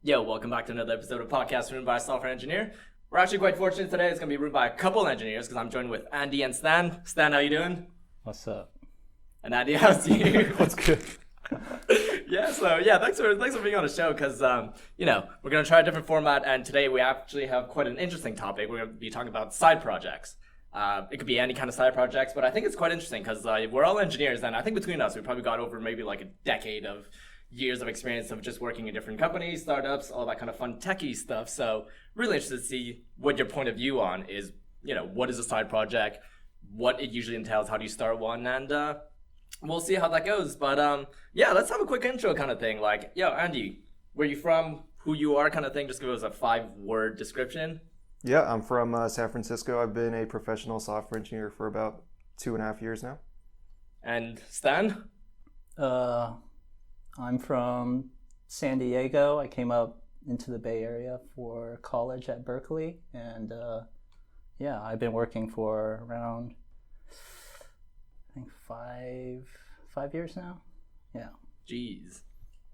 Yo, welcome back to another episode of Podcast Run by a Software Engineer. We're actually quite fortunate today. It's going to be run by a couple engineers because I'm joined with Andy and Stan. Stan, how you doing? What's up? And Andy, how's you? What's good? Thanks for being on the show because we're going to try a different format, and today we actually have quite an interesting topic. We're going to be talking about side projects. It could be any kind of side projects, but I think it's quite interesting because we're all engineers, and I think between us we probably got over maybe like a decade of years of experience of just working in different companies, startups, all that kind of fun techie stuff. So really interested to see what your point of view on is, what is a side project, what it usually entails, how do you start one, and we'll see how that goes. But let's have a quick intro kind of thing. Like, yo, Andy, where you from, who you are kind of thing, just give us a 5-word description. Yeah, I'm from San Francisco. I've been a professional software engineer for about 2.5 years now. And Stan? I'm from San Diego. I came up into the Bay Area for college at Berkeley, and I've been working for around, I think, five years now. Yeah. Jeez.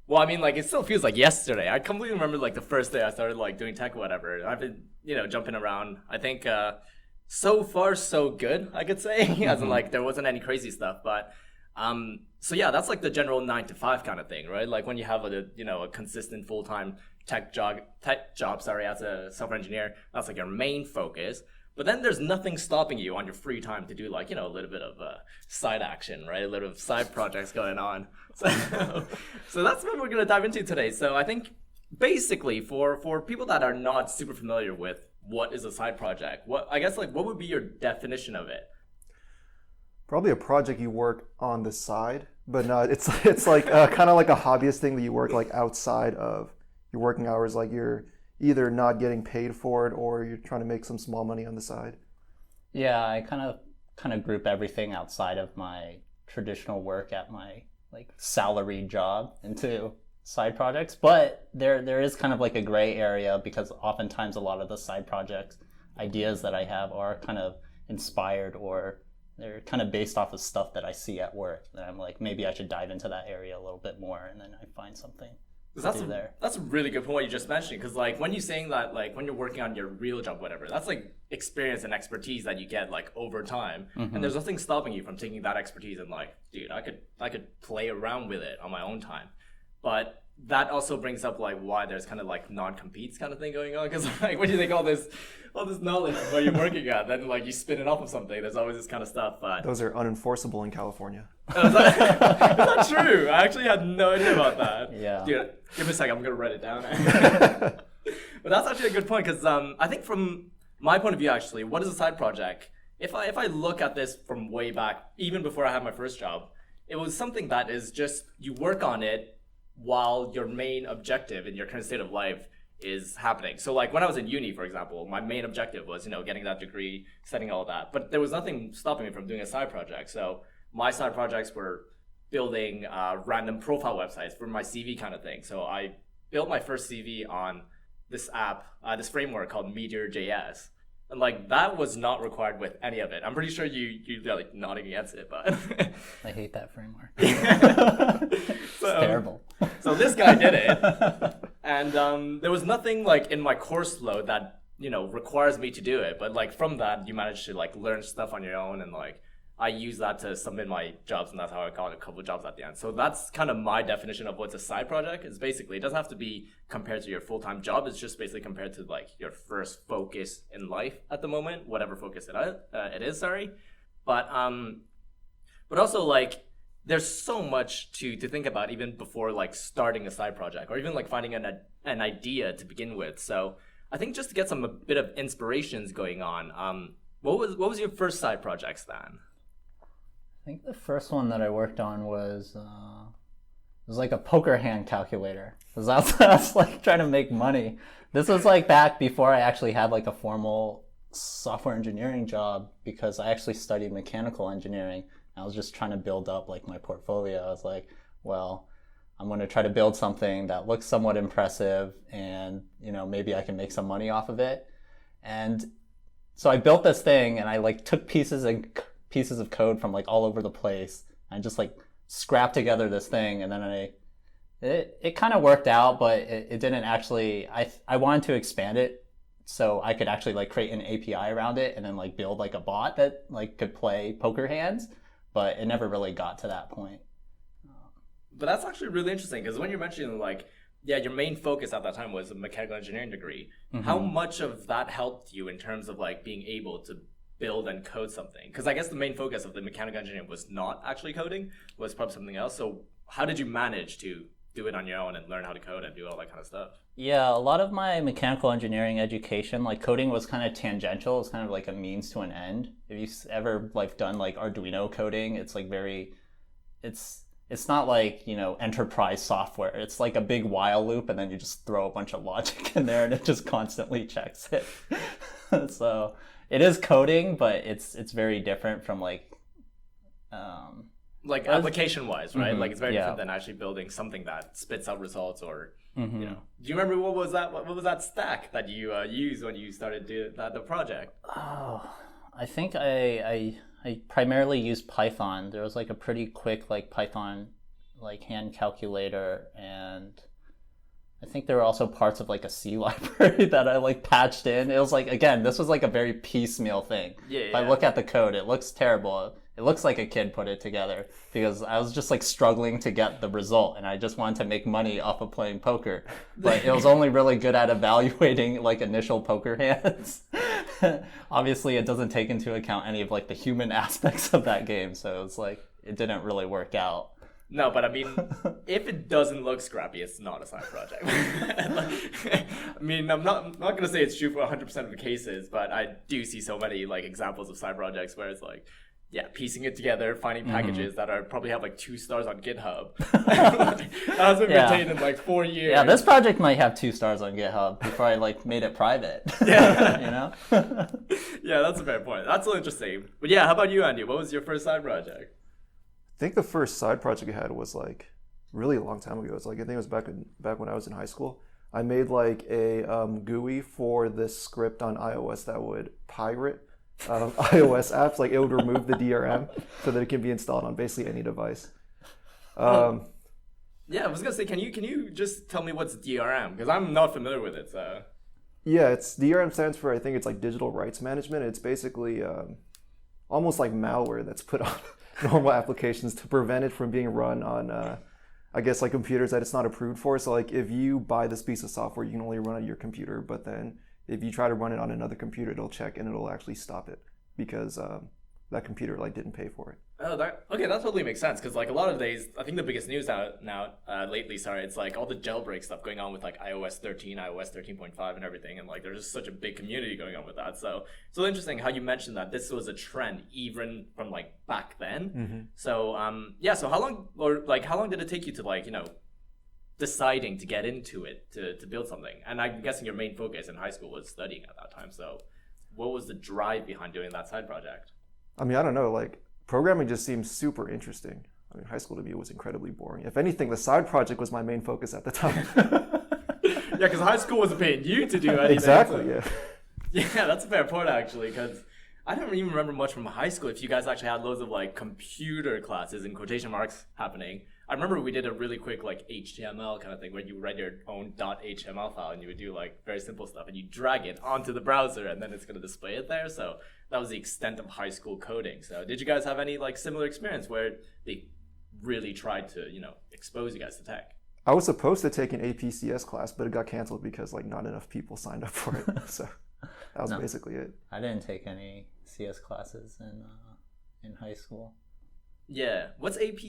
Well, I mean, like, it still feels like yesterday. I completely remember, like, the first day I started, like, doing tech or whatever. I've been, jumping around. I think so far, so good, I could say. As in, like, there wasn't any crazy stuff. But, that's, like, the general 9 to 5 kind of thing, right? Like, when you have, a consistent full-time tech job, as a software engineer, that's, like, your main focus. But then there's nothing stopping you on your free time to do, like, a little bit of side action, right? A little of side projects going on. So that's what we're going to dive into today. So I think basically for people that are not super familiar with what is a side project, what would be your definition of it? Probably a project you work on the side, but no, it's like kind of like a hobbyist thing that you work like outside of your working hours, like you're either not getting paid for it or you're trying to make some small money on the side. Yeah, I kind of group everything outside of my traditional work at my like salaried job into side projects, but there is kind of like a gray area because oftentimes a lot of the side projects ideas that I have are kind of inspired or they're kind of based off of stuff that I see at work that I'm like, maybe I should dive into that area a little bit more, and then I find something. That's a really good point you just mentioned, because like when you're saying that, like when you're working on your real job, whatever, that's like experience and expertise that you get like over time, and there's nothing stopping you from taking that expertise and like, dude, I could play around with it on my own time. But that also brings up like why there's kind of like non-competes kind of thing going on, because like when you think all this knowledge of where you're working at, then like you spin it off of something, there's always this kind of stuff. But those are unenforceable in California. Is that true? I actually had no idea about that. Yeah. Dude, give me a second, I'm gonna write it down. But that's actually a good point, because I think from my point of view, actually, what is a side project? If I look at this from way back, even before I had my first job, it was something that is just you work on it while your main objective in your current state of life is happening. So like when I was in uni, for example, my main objective was, getting that degree, studying all of that. But there was nothing stopping me from doing a side project. So my side projects were building random profile websites for my CV kind of thing. So I built my first CV on this app, this framework called Meteor.js. And like that was not required with any of it. I'm pretty sure you're like nodding against it, but I hate that framework. It's terrible. So this guy did it, and there was nothing like in my course load that requires me to do it. But like from that, you manage to like learn stuff on your own, and like I use that to submit my jobs, and that's how I got a couple of jobs at the end. So that's kind of my definition of what's a side project. Is basically it doesn't have to be compared to your full-time job. It's just basically compared to like your first focus in life at the moment, whatever focus it is. Sorry, but also like there's so much to think about even before like starting a side project or even like finding an idea to begin with. So I think just to get a bit of inspirations going on, what was your first side project, Stan? I think the first one that I worked on was like a poker hand calculator. Because I was like trying to make money. This was like back before I actually had like a formal software engineering job, because I actually studied mechanical engineering. I was just trying to build up like my portfolio. I was like, well, I'm going to try to build something that looks somewhat impressive, and maybe I can make some money off of it. And so I built this thing, and I like took pieces of code from like all over the place. I just like scrapped together this thing, and then I It kind of worked out, but it didn't actually. I wanted to expand it so I could actually like create an API around it and then like build like a bot that like could play poker hands, but it never really got to that point. But that's actually really interesting because when you're mentioning like, yeah, your main focus at that time was a mechanical engineering degree. How much of that helped you in terms of like being able to build and code something? Because I guess the main focus of the mechanical engineering was not actually coding, was probably something else. So how did you manage to do it on your own and learn how to code and do all that kind of stuff? Yeah, a lot of my mechanical engineering education, like coding was kind of tangential. It's kind of like a means to an end. If you've ever like done like Arduino coding, it's like it's not like, enterprise software. It's like a big while loop and then you just throw a bunch of logic in there and it just constantly checks it. So it is coding, but it's very different from like application wise, right? Like it's very different than actually building something that spits out results or do you remember what was that stack that you used when you started the project? Oh, I think I primarily used Python. There was like a pretty quick like Python like hand calculator, and I think there were also parts of like a C library that I like patched in. It was like, again, this was like a very piecemeal thing. If I look at the code, it looks terrible. It looks like a kid put it together because I was just like struggling to get the result and I just wanted to make money off of playing poker. But it was only really good at evaluating like initial poker hands. Obviously, it doesn't take into account any of like the human aspects of that game. So it's like, it didn't really work out. No, but I mean, if it doesn't look scrappy, it's not a side project. I mean, I'm not going to say it's true for 100% of the cases, but I do see so many like examples of side projects where it's like, yeah, piecing it together, finding packages that probably have like 2 stars on GitHub. That has been maintained in like 4 years. Yeah, this project might have 2 stars on GitHub before I like made it private. Yeah. Yeah, that's a fair point. That's so interesting. But yeah, how about you, Andy? What was your first side project? I think the first side project I had was like really a long time ago. It's like, I think it was back when I was in high school. I made like a GUI for this script on iOS that would pirate iOS apps. Like it would remove the DRM so that it can be installed on basically any device. Yeah, I was gonna say, can you just tell me what's DRM? Because I'm not familiar with it. So yeah, it's DRM stands for, I think it's like digital rights management. It's basically almost like malware that's put on normal applications to prevent it from being run on I guess like computers that it's not approved for. So like if you buy this piece of software, you can only run it on your computer, but then if you try to run it on another computer, it'll check and it'll actually stop it because that computer like didn't pay for it. Oh, that totally makes sense because like a lot of days, I think the biggest news lately, it's like all the jailbreak stuff going on with like iOS 13, iOS 13.5 and everything, and like there's just such a big community going on with that. So it's so interesting how you mentioned that this was a trend even from like back then. So so how long did it take you to like, deciding to get into it to build something? And I'm guessing your main focus in high school was studying at that time. So what was the drive behind doing that side project? I mean, I don't know, like programming just seems super interesting. I mean, high school to me was incredibly boring. If anything, the side project was my main focus at the time. Yeah, because high school wasn't paying you to do anything. Exactly, so. Yeah. Yeah, that's a fair point actually, because I don't even remember much from high school if you guys actually had loads of like computer classes in quotation marks happening. I remember we did a really quick like HTML kind of thing where you write your own .html file and you would do like very simple stuff and you drag it onto the browser and then it's going to display it there. So that was the extent of high school coding. So did you guys have any like similar experience where they really tried to, expose you guys to tech? I was supposed to take an APCS class, but it got canceled because like not enough people signed up for it. So that was basically it. I didn't take any CS classes in high school. Yeah, what's AP?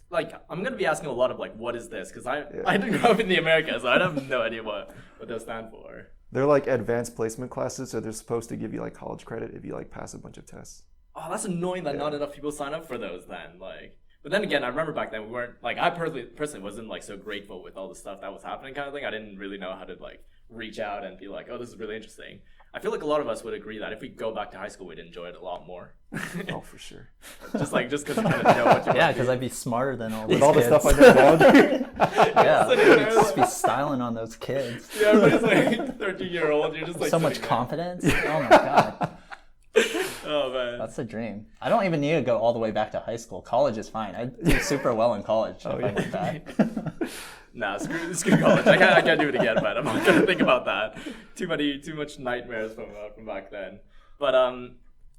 Like, I'm gonna be asking a lot of like, what is this? Because I didn't grow up in the Americas, so I have no idea what those stand for. They're like advanced placement classes, so they're supposed to give you like college credit if you like pass a bunch of tests. Oh, that's annoying that not enough people sign up for those then. Like, but then again, I remember back then we weren't like, I personally wasn't like so grateful with all the stuff that was happening kind of thing. I didn't really know how to like reach out and be like, oh, this is really interesting. I feel like a lot of us would agree that if we go back to high school, we'd enjoy it a lot more. Oh, for sure. just because you kind of know what you're Yeah, because I'd be smarter than all these with all kids. the stuff I know about. Yeah, I'd just be styling on those kids. Yeah, everybody's like 13-year-old. You're just like so much confidence. Oh my god. Oh man. That's the dream. I don't even need to go all the way back to high school. College is fine. I did super well in college if I went back. Nah, screw college. I can't do it again, but I'm not gonna think about that. Too much nightmares from back then. But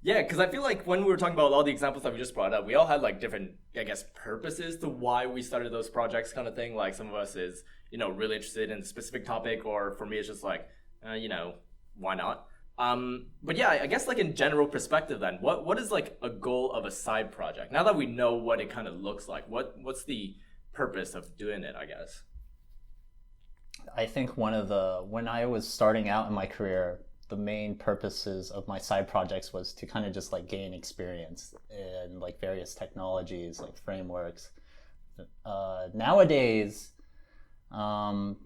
yeah, because I feel like when we were talking about all the examples that we just brought up, we all had like different, I guess, purposes to why we started those projects, kind of thing. Like some of us is, really interested in a specific topic, or for me, it's just like, why not? But yeah, I guess like in general perspective, then what is like a goal of a side project? Now that we know what it kind of looks like, what's the purpose of doing it, I guess? I think when I was starting out in my career, the main purposes of my side projects was to kind of just like gain experience in like various technologies, like frameworks. Nowadays, I'm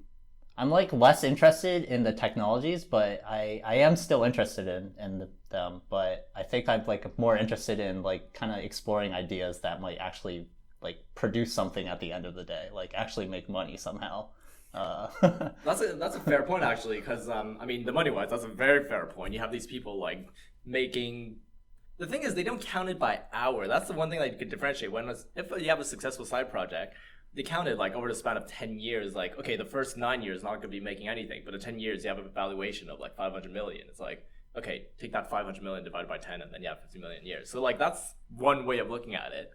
like less interested in the technologies, but I am still interested in them. But I think I'm like more interested in like kind of exploring ideas that might actually like produce something at the end of the day, like actually make money somehow. That's a fair point, actually, because the money wise, that's a very fair point. You have these people like making. The thing is, they don't count it by hour. That's the one thing that you could differentiate. If you have a successful side project, they count it like over the span of 10 years. Like, okay, the first 9 years not going to be making anything, but in 10 years you have a valuation of like 500 million. It's like, okay, take that 500 million divided by 10, and then you have 50 million years. So like that's one way of looking at it.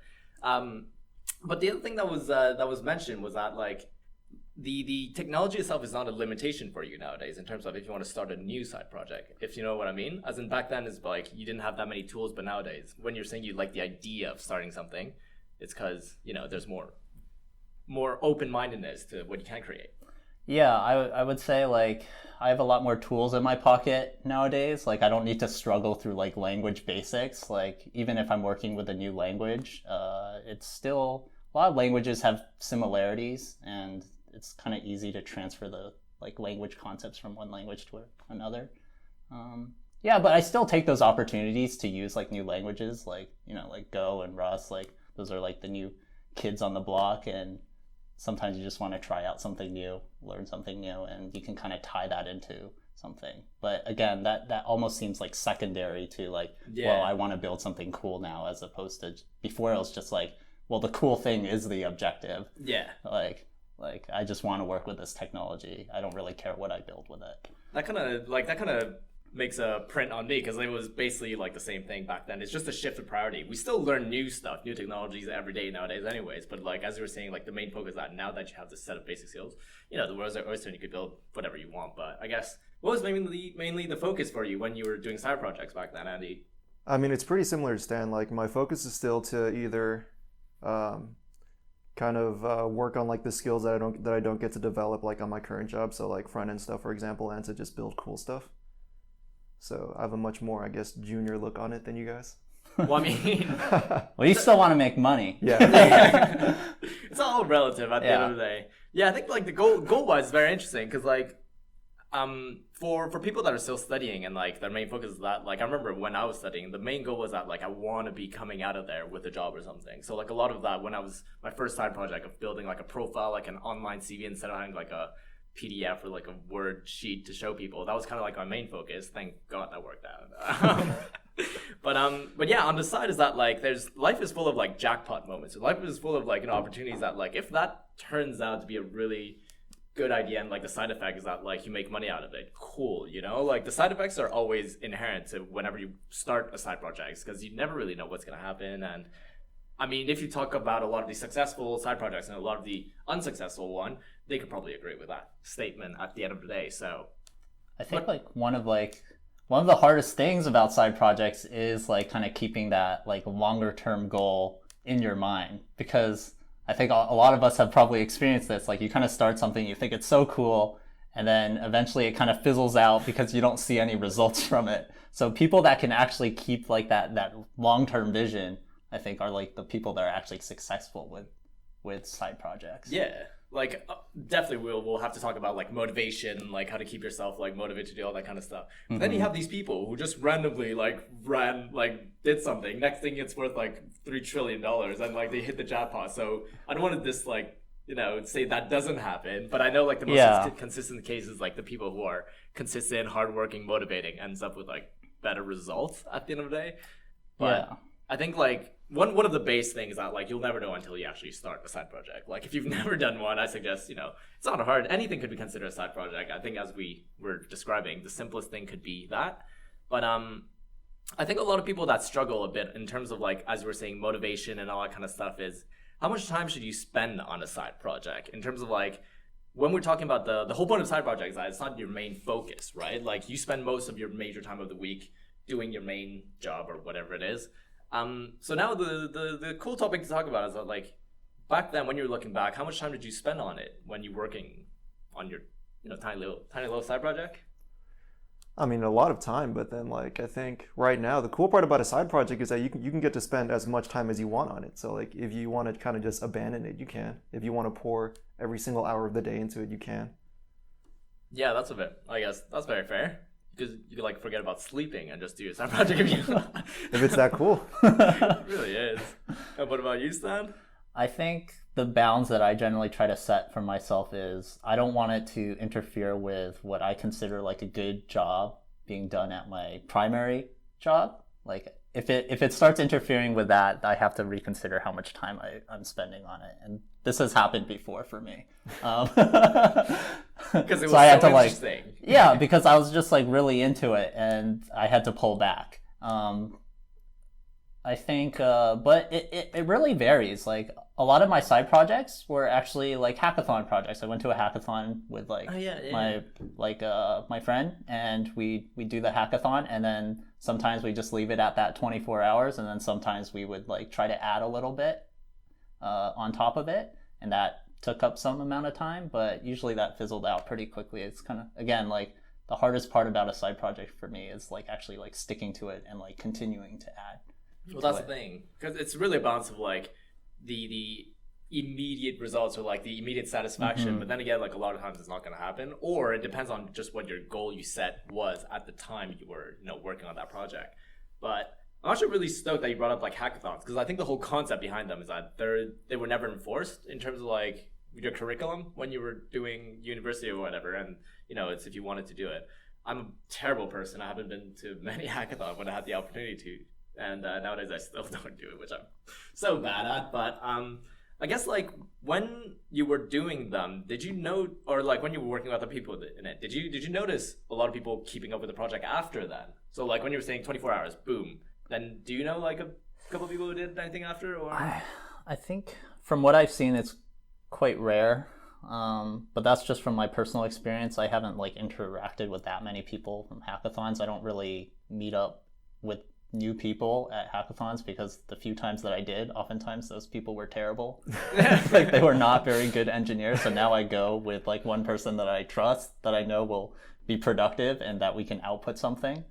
But the other thing that was mentioned was that like. The technology itself is not a limitation for you nowadays in terms of if you want to start a new side project, if you know what I mean. As in back then, it's like you didn't have that many tools, but nowadays, when you're saying you like the idea of starting something, it's because there's more open-mindedness to what you can create. Yeah, I would say like I have a lot more tools in my pocket nowadays. Like I don't need to struggle through like language basics. Like even if I'm working with a new language, it's still a lot of languages have similarities, and it's kind of easy to transfer the like language concepts from one language to another. Yeah, but I still take those opportunities to use like new languages, like like Go and Rust. Like those are like the new kids on the block, and sometimes you just want to try out something new, learn something new, and you can kind of tie that into something. But again, that almost seems like secondary to like, well, I want to build something cool now, as opposed to before it was just like, well, the cool thing is the objective. Yeah. Like I just want to work with this technology. I don't really care what I build with it. That kind of makes a print on me, because it was basically like the same thing back then. It's just a shift of priority. We still learn new stuff, new technologies every day nowadays anyways, but like as you were saying, like the main focus is that now that you have this set of basic skills, the world's your oyster and you could build whatever you want. But I guess what was mainly the focus for you when you were doing side projects back then, Andy? I mean, it's pretty similar to Stan. Like my focus is still to either kind of work on like the skills that I don't get to develop like on my current job, so like front end stuff, for example, and to just build cool stuff. So I have a much more, I guess, junior look on it than you guys. Well, I mean, well, you still want to make money. Yeah. It's all relative at the end of the day. Yeah, I think like the goal wise is very interesting, because like for people that are still studying and like their main focus is that, like I remember when I was studying, the main goal was that like I want to be coming out of there with a job or something. So like a lot of that, when I was my first side project of building like a profile, like an online CV, instead of having like a PDF or like a Word sheet to show people, that was kind of like my main focus. Thank God that worked out. But yeah, on the side is that like life is full of like jackpot moments. Life is full of like opportunities that like if that turns out to be a really good idea, and like the side effect is that like you make money out of it, cool. Like the side effects are always inherent to whenever you start a side project, because you never really know what's going to happen. And I mean, if you talk about a lot of the successful side projects and a lot of the unsuccessful one, they could probably agree with that statement at the end of the day. So I think one of the hardest things about side projects is like kind of keeping that like longer term goal in your mind, because I think a lot of us have probably experienced this. Like you kind of start something, you think it's so cool, and then eventually it kind of fizzles out because you don't see any results from it. So people that can actually keep like that long-term vision, I think, are like the people that are actually successful with side projects. Yeah, like definitely we'll have to talk about like motivation, like how to keep yourself like motivated to do all that kind of stuff. But then you have these people who just randomly did something. Next thing it's worth like $3 trillion, and like they hit the jackpot. So I don't want to just like say that doesn't happen, but I know like the most consistent case is like the people who are consistent, hardworking, motivating ends up with like better results at the end of the day. But Yeah. I think like one of the base things that like you'll never know until you actually start a side project. Like if you've never done one, I suggest, it's not hard. Anything could be considered a side project. I think as we were describing, the simplest thing could be that. But I think a lot of people that struggle a bit in terms of like, as we were saying, motivation and all that kind of stuff is how much time should you spend on a side project in terms of like, when we're talking about the whole point of side projects, it's not your main focus, right? Like you spend most of your major time of the week doing your main job or whatever it is. So now the cool topic to talk about is that like back then when you were looking back, how much time did you spend on it when you were working on your tiny little side project? I mean, a lot of time, but then like I think right now the cool part about a side project is that you can get to spend as much time as you want on it. So like if you want to kind of just abandon it, you can. If you want to pour every single hour of the day into it, you can. Yeah, that's a bit. I guess that's very fair because you could like forget about sleeping and just do your side project if you want. If it's that cool. It really is. And what about you, Stan? I think the bounds that I generally try to set for myself is I don't want it to interfere with what I consider like a good job being done at my primary job. Like if it starts interfering with that, I have to reconsider how much time I'm spending on it. And this has happened before for me. Because it was so I had to interesting. Yeah, because I was just like really into it and I had to pull back. I think, but it really varies. Like a lot of my side projects were actually like hackathon projects. I went to a hackathon with like my friend, and we do the hackathon, and then sometimes we just leave it at that 24 hours, and then sometimes we would like try to add a little bit on top of it, and that took up some amount of time, but usually that fizzled out pretty quickly. It's kind of, again, like the hardest part about a side project for me is like actually like sticking to it and like continuing to add. Well, that's the thing, because it's really a balance of like the immediate results or like the immediate satisfaction, but then again, like a lot of times it's not going to happen, or it depends on just what your goal you set was at the time you were working on that project. But I'm actually really stoked that you brought up like hackathons, because I think the whole concept behind them is that they were never enforced in terms of like your curriculum when you were doing university or whatever, and it's if you wanted to do it. I'm a terrible person. I haven't been to many hackathons when I had the opportunity to. And nowadays I still don't do it, which I'm so bad at. But I guess like when you were doing them, did you know, or like when you were working with other people in it, did you notice a lot of people keeping up with the project after that? So like when you were saying 24 hours, boom. Then do you know like a couple of people who did anything after? Or I think from what I've seen, it's quite rare. But that's just from my personal experience. I haven't like interacted with that many people from hackathons. I don't really meet up with new people at hackathons because the few times that I did, oftentimes those people were terrible. Like they were not very good engineers. So now I go with like one person that I trust, that I know will be productive and that we can output something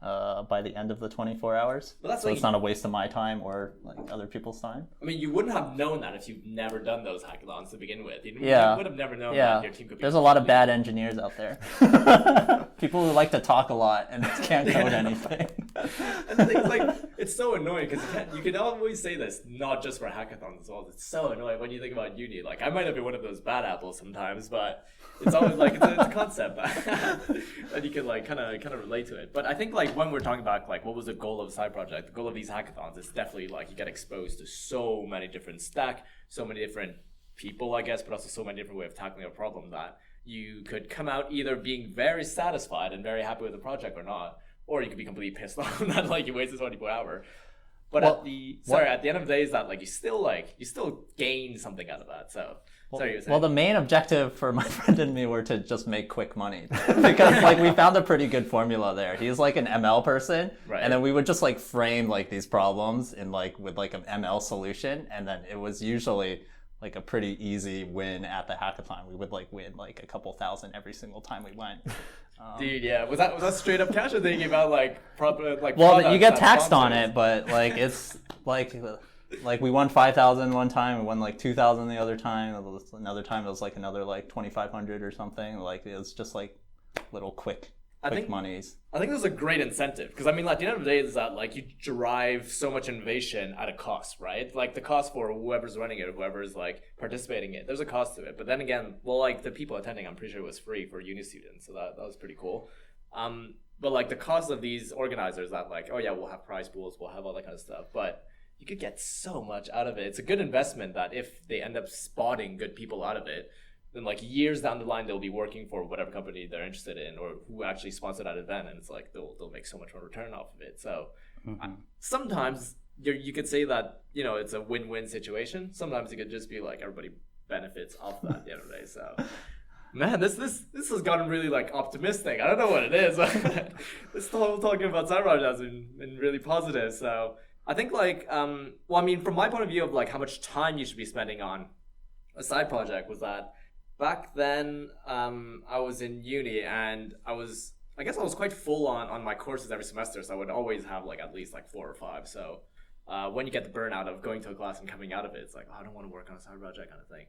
by the end of the 24 hours. But that's so like, it's not a waste of my time or like other people's time. I mean, you wouldn't have known that if you've never done those hackathons to begin with. You would have never known that your team could be. There's a lot of bad engineers out there. People who like to talk a lot and can't code anything. And the thing is, like, it's so annoying because you can always say this, not just for hackathons as well. It's so annoying when you think about uni. Like, I might have been one of those bad apples sometimes, but it's always like it's a concept that you can like kind of relate to it. But I think like when we're talking about like what was the goal of a side project, the goal of these hackathons is definitely like you get exposed to so many different stack, so many different people, I guess, but also so many different ways of tackling a problem that you could come out either being very satisfied and very happy with the project or not, or you could be completely pissed off that like you wasted 24 hours. But at the end of the day is that like you still gain something out of that. So sorry, you were saying. Well, the main objective for my friend and me were to just make quick money because like we found a pretty good formula there. He's like an ML person, right. And then we would just like frame like these problems in like with like an ML solution, and then it was usually like a pretty easy win at the hackathon. We would like win like a couple thousand every single time we went. Dude, yeah. Was that straight up cash or thinking about like proper like? Well, you get taxed on it, but like it's like we won 5,000 one time, we won like 2,000 the other time. Another time it was like another like 2,500 or something. Like it was just like little quick monies. I think there's a great incentive because I mean, like, at the end of the day, is that like you derive so much innovation at a cost, right? Like the cost for whoever's running it, whoever's like participating in it, there's a cost to it. But then again, well, like the people attending, I'm pretty sure it was free for uni students, so that was pretty cool. But like the cost of these organizers that like, oh yeah, we'll have prize pools, we'll have all that kind of stuff, but you could get so much out of it. It's a good investment that if they end up spotting good people out of it, then like years down the line they'll be working for whatever company they're interested in or who actually sponsored that event, and it's like they'll make so much more return off of it. So sometimes you could say that, you know, it's a win-win situation. Sometimes it could just be like everybody benefits off that at the end of the day. So man, this has gotten really like optimistic. I don't know what it is. This whole talking about side projects has been really positive. So I think like well, I mean, from my point of view of like how much time you should be spending on a side project was that back then I was in uni and I guess I was quite full on my courses every semester, so I would always have like at least like 4 or 5. So when you get the burnout of going to a class and coming out of it, it's like, oh, I don't want to work on a side project kind of thing.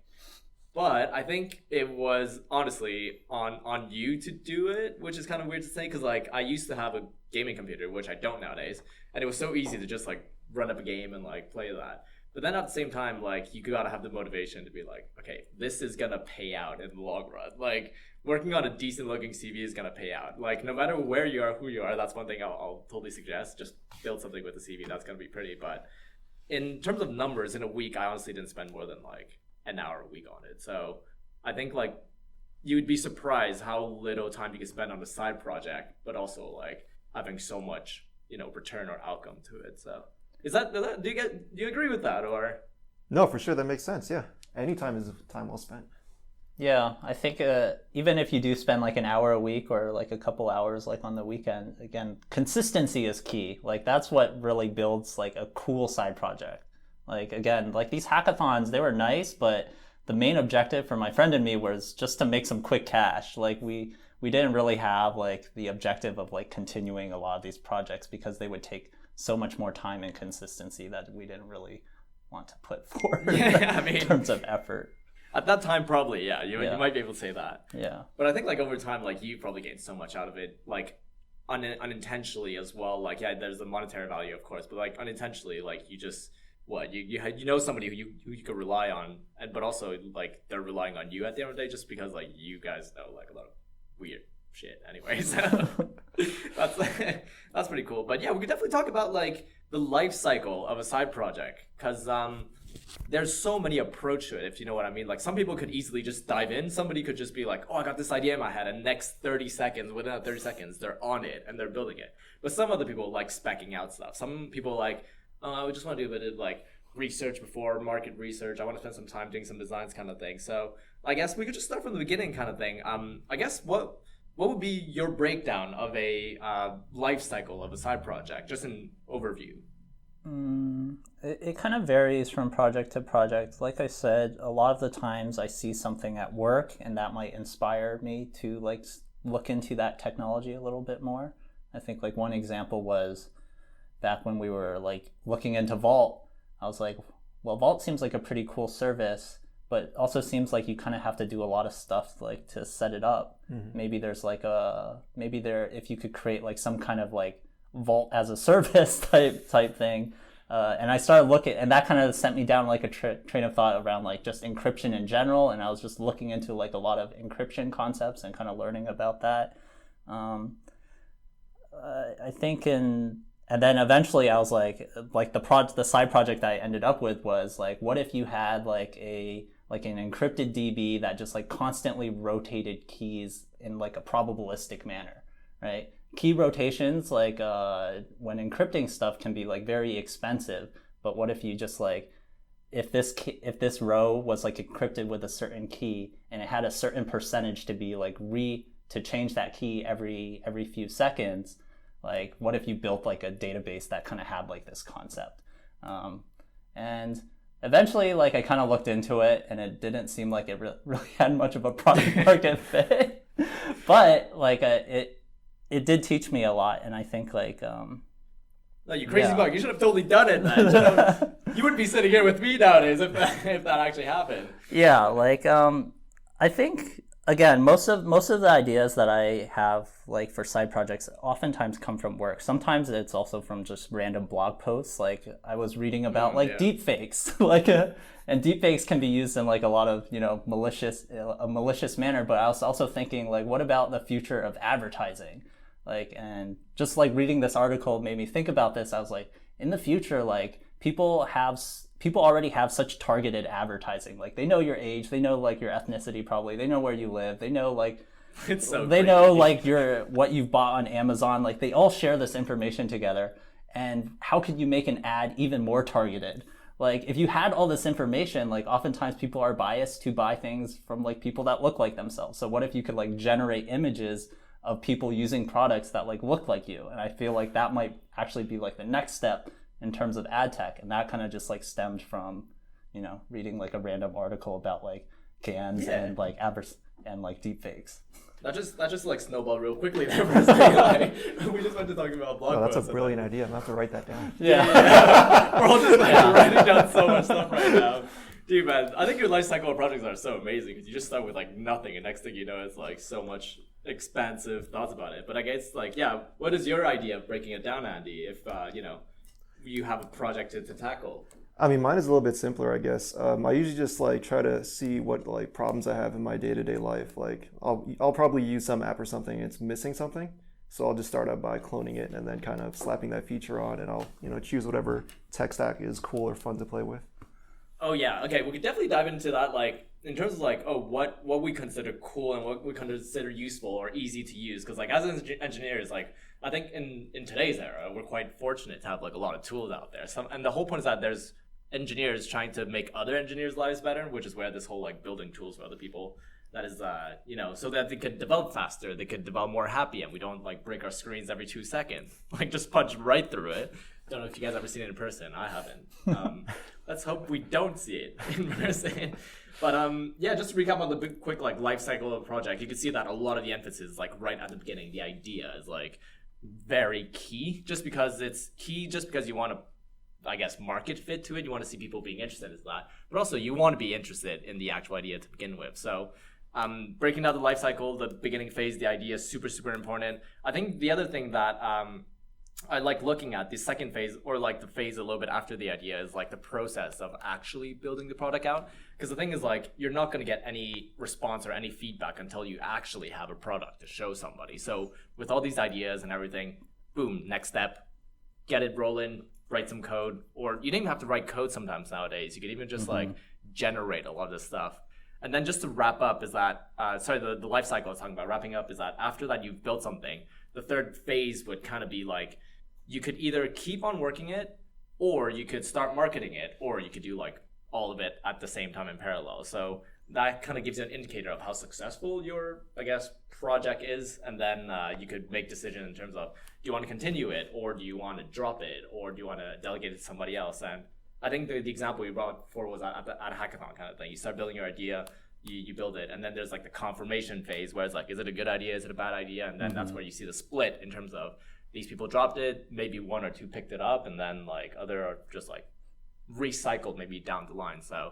But I think it was honestly on you to do it, which is kind of weird to say because like I used to have a gaming computer, which I don't nowadays, and it was so easy to just like run up a game and like play that. But then at the same time, like you gotta have the motivation to be like, okay, this is gonna pay out in the long run. Like working on a decent looking CV is gonna pay out. Like no matter where you are, who you are, that's one thing I'll totally suggest. Just build something with a CV. That's gonna be pretty. But in terms of numbers, in a week, I honestly didn't spend more than like an hour a week on it. So I think like you would be surprised how little time you can spend on a side project, but also like having so much, you know, return or outcome to it. So is that do you agree with that or? No, for sure, that makes sense. Yeah, any time is time well spent. Yeah, I think even if you do spend like an hour a week or like a couple hours like on the weekend, again, consistency is key. Like that's what really builds like a cool side project. Like again, like these hackathons, they were nice, but the main objective for my friend and me was just to make some quick cash. Like we didn't really have like the objective of like continuing a lot of these projects because they would take so much more time and consistency that we didn't really want to put forward I mean, in terms of effort. At that time, probably, yeah. You might be able to say that. Yeah. But I think like over time, like you probably gained so much out of it, like unintentionally as well. Like yeah, there's the monetary value, of course, but like unintentionally, like you just you know somebody who you could rely on, but also like they're relying on you at the end of the day, just because like you guys know like a lot of weird shit anyway. So that's pretty cool. But yeah, we could definitely talk about like the life cycle of a side project because there's so many approach to it, if you know what I mean. Like some people could easily just dive in. Somebody could just be like, oh, I got this idea in my head, and next 30 seconds, within that 30 seconds, they're on it and they're building it. But some other people like speccing out stuff. Some people like, oh, I just want to do a bit of like research before market research. I want to spend some time doing some designs kind of thing. So I guess we could just start from the beginning kind of thing. I guess what would be your breakdown of a life cycle of a side project, just an overview? It kind of varies from project to project. Like I said, a lot of the times I see something at work and that might inspire me to like look into that technology a little bit more. I think like one example was back when we were like looking into Vault. I was like, well, Vault seems like a pretty cool service, but also seems like you kind of have to do a lot of stuff like to set it up. Mm-hmm. Maybe there's like if you could create like some kind of like Vault as a service type thing. And I started looking, and that kind of sent me down like a train of thought around like just encryption in general. And I was just looking into like a lot of encryption concepts and kind of learning about that. I think and then eventually I was like the side project I ended up with was like, what if you had like an encrypted DB that just like constantly rotated keys in like a probabilistic manner, right? Key rotations, like when encrypting stuff, can be like very expensive. But what if you just like, if this row was like encrypted with a certain key and it had a certain percentage to be like to change that key every few seconds, like what if you built like a database that kind of had like this concept? And eventually, like I kind of looked into it and it didn't seem like it really had much of a product market fit. But like it did teach me a lot, and I think like no, you crazy bug. You should have totally done it, man. You wouldn't be sitting here with me nowadays if that actually happened. Yeah, like I think again, most of the ideas that I have like for side projects oftentimes come from work. Sometimes it's also from just random blog posts. Like I was reading about deep fakes, and deep fakes can be used in like a lot of malicious manner. But I was also thinking like, what about the future of advertising? Like, and just like reading this article made me think about this. I was like, in the future, like people already have such targeted advertising. Like they know your age, they know like your ethnicity probably, they know where you live, they know like It's so they creepy. know like what you've bought on Amazon. Like they all share this information together. And how could you make an ad even more targeted? Like if you had all this information, like oftentimes people are biased to buy things from like people that look like themselves. So what if you could like generate images of people using products that like look like you? And I feel like that might actually be like the next step in terms of ad tech. And that kind of just like stemmed from, you know, reading like a random article about like cans and like and like deep fakes. That just like snowballed real quickly there for a second. Like, we just went to talking about blog Oh, posts. that's a brilliant idea. I'm going to have to write that down. We're all just like writing down so much stuff right now. Dude, man, I think your life cycle of projects are so amazing because you just start with like nothing, and next thing you know, it's like so much expansive thoughts about it. But I guess like, yeah, what is your idea of breaking it down, Andy? If you know, you have a project to tackle. I mean, mine is a little bit simpler, I guess. I usually just like try to see what like problems I have in my day-to-day life. Like I'll probably use some app or something and it's missing something. So I'll just start out by cloning it and then kind of slapping that feature on, and I'll, you know, choose whatever tech stack is cool or fun to play with. Oh yeah, okay, we could definitely dive into that, like in terms of like, oh, what we consider cool and what we consider useful or easy to use, because like as engineers, like I think in today's era, we're quite fortunate to have like a lot of tools out there. And the whole point is that there's engineers trying to make other engineers' lives better, which is where this whole like building tools for other people, that is you know, so that they could develop faster, they could develop more happy, and we don't like break our screens every 2 seconds, like just punch right through it. Don't know if you guys ever seen it in person. I haven't. Let's hope we don't see it in person. But yeah, just to recap on the big quick like life cycle of a project, you can see that a lot of the emphasis, like right at the beginning, the idea is like very key, just because you want to, I guess, market fit to it. You want to see people being interested in that, but also you want to be interested in the actual idea to begin with. So breaking down the life cycle, the beginning phase, the idea is super, super important. I think the other thing that I like looking at, the second phase, or like the phase a little bit after the idea, is like the process of actually building the product out. Because the thing is, like, you're not going to get any response or any feedback until you actually have a product to show somebody. So with all these ideas and everything, boom, next step, get it rolling, write some code. Or you don't even have to write code sometimes nowadays. You could even just like generate a lot of this stuff. And then just to wrap up is that, the life cycle I was talking about, wrapping up is that after that you've built something, the third phase would kind of be like, you could either keep on working it, or you could start marketing it, or you could do like all of it at the same time in parallel. So that kind of gives you an indicator of how successful your, I guess, project is. And then you could make decisions in terms of, do you want to continue it, or do you want to drop it, or do you want to delegate it to somebody else? And I think the example you brought before was at a hackathon kind of thing. You start building your idea, you build it, and then there's like the confirmation phase where it's like, is it a good idea, is it a bad idea? And then that's where you see the split in terms of, these people dropped it, maybe 1 or 2 picked it up, and then like other are just like recycled maybe down the line. So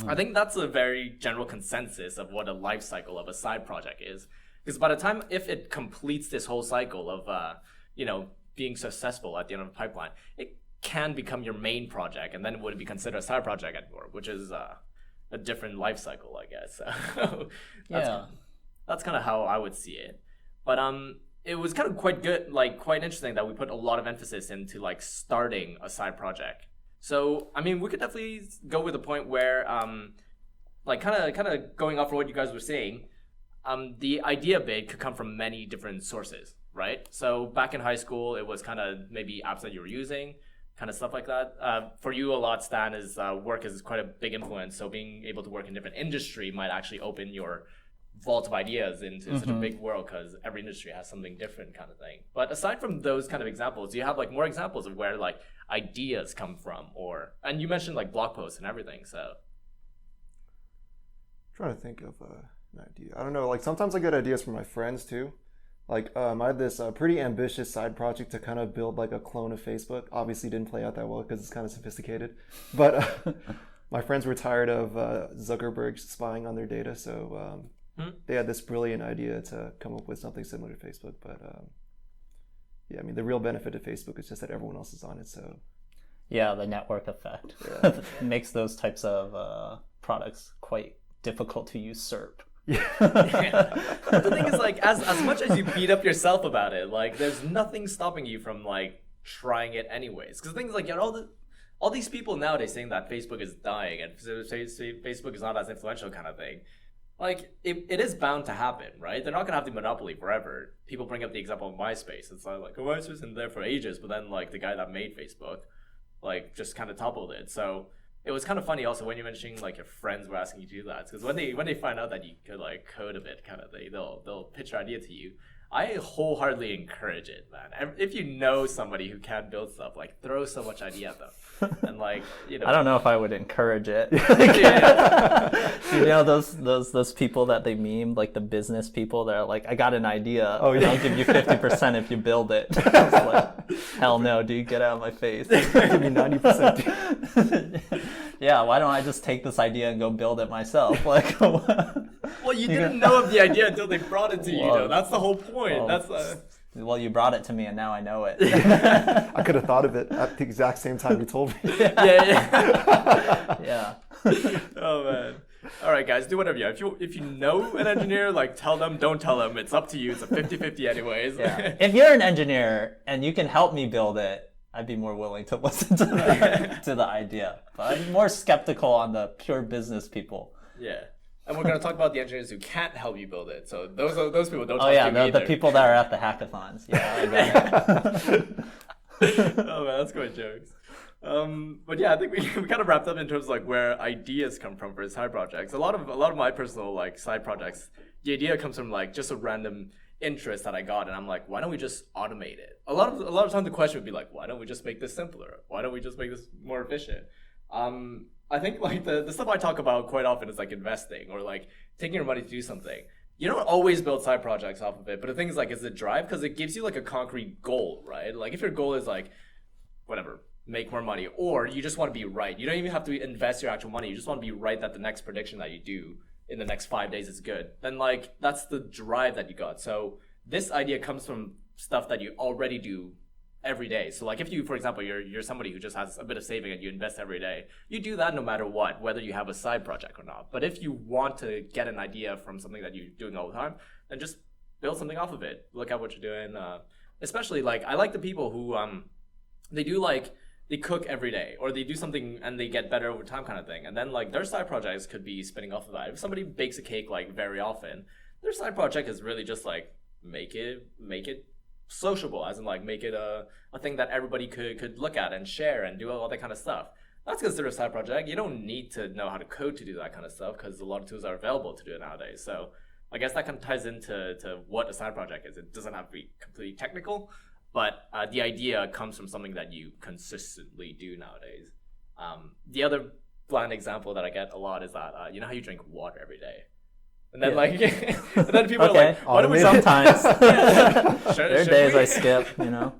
I think that's a very general consensus of what a life cycle of a side project is. Because by the time, if it completes this whole cycle of you know, being successful at the end of the pipeline, it can become your main project, and then it would be considered a side project anymore, which is a different life cycle, I guess. So that's kind of how I would see it. But it was kind of quite good, like quite interesting that we put a lot of emphasis into like starting a side project. So I mean, we could definitely go with a point where like kind of going off of what you guys were saying, the idea bit could come from many different sources, right? So back in high school, it was kind of maybe apps that you were using, kind of stuff like that. For you a lot, Stan, is work is quite a big influence. So being able to work in different industry might actually open your vault of ideas into such a big world, because every industry has something different kind of thing. But aside from those kind of examples, do you have like more examples of where like ideas come from? Or, and you mentioned like blog posts and everything, so. I'm trying to think of an idea. I don't know, like sometimes I get ideas from my friends too. Like I had this pretty ambitious side project to kind of build like a clone of Facebook. Obviously didn't play out that well because it's kind of sophisticated. But my friends were tired of Zuckerberg spying on their data, so they had this brilliant idea to come up with something similar to Facebook. But yeah, I mean, the real benefit of Facebook is just that everyone else is on it. So yeah, the network effect makes those types of products quite difficult to usurp. But the thing is, like, as much as you beat up yourself about it, like, there's nothing stopping you from like trying it anyways. Because things like, you know, all these people nowadays saying that Facebook is dying and Facebook is not as influential kind of thing. Like, it is bound to happen, right? They're not gonna have the monopoly forever. People bring up the example of MySpace. It's like, oh, MySpace has been there for ages, but then like the guy that made Facebook, like, just kind of toppled it. So it was kind of funny also when you mentioning like your friends were asking you to do that, because when they find out that you could like code a bit, kind of they'll pitch your idea to you. I wholeheartedly encourage it, man. If you know somebody who can build stuff, like, throw so much idea at them. And like, you know, I don't know if I would encourage it. yeah. You know those people that they meme, like the business people that are like, I got an idea. Oh, yeah. I'll give you 50% if you build it. I was like, hell no, dude, get out of my face. Give me 90%. Yeah, why don't I just take this idea and go build it myself? Like, Well, you didn't know of the idea until they brought it to you, though. That's the whole point. Well, well, you brought it to me and now I know it. I could have thought of it at the exact same time you told me. Yeah. Yeah. Oh man. All right, guys, do whatever you. If you know an engineer, like, tell them. Don't tell them. It's up to you. It's a 50-50 anyways. Yeah. If you're an engineer and you can help me build it, I'd be more willing to listen to the idea. But I'm more skeptical on the pure business people. Yeah. And we're going to talk about the engineers who can't help you build it. So those people don't talk Oh yeah, to you either. the people that are at the hackathons. Yeah. Oh man, that's quite jokes. But yeah, I think we kind of wrapped up in terms of like where ideas come from for side projects. A lot of my personal like side projects, the idea comes from like just a random interest that I got, and I'm like, why don't we just automate it? A lot of times the question would be like, why don't we just make this simpler? Why don't we just make this more efficient? I think like the stuff I talk about quite often is like investing or like taking your money to do something. You don't always build side projects off of it, but the thing is like, is the drive, because it gives you like a concrete goal, right? Like if your goal is like, whatever, make more money, or you just want to be right. You don't even have to invest your actual money. You just want to be right that the next prediction that you do in the next 5 days is good. Then like, that's the drive that you got. So this idea comes from stuff that you already do every day. So like if you, for example, you're somebody who just has a bit of saving and you invest every day, you do that no matter what, whether you have a side project or not. But if you want to get an idea from something that you're doing all the time, then just build something off of it. Look at what you're doing. Especially like, I like the people who they do like, they cook every day, or they do something and they get better over time kind of thing. And then like their side projects could be spinning off of that. If somebody bakes a cake like very often, their side project is really just like make it sociable, as in like make it a thing that everybody could look at and share and do all that kind of stuff. That's considered a side project. You don't need to know how to code to do that kind of stuff, because a lot of tools are available to do it nowadays. So I guess that kind of ties into what a side project is. It doesn't have to be completely technical, but the idea comes from something that you consistently do nowadays. The other bland example that I get a lot is that you know how you drink water every day? And then like, and then people are like, why don't we sometimes? There are days I skip, you know.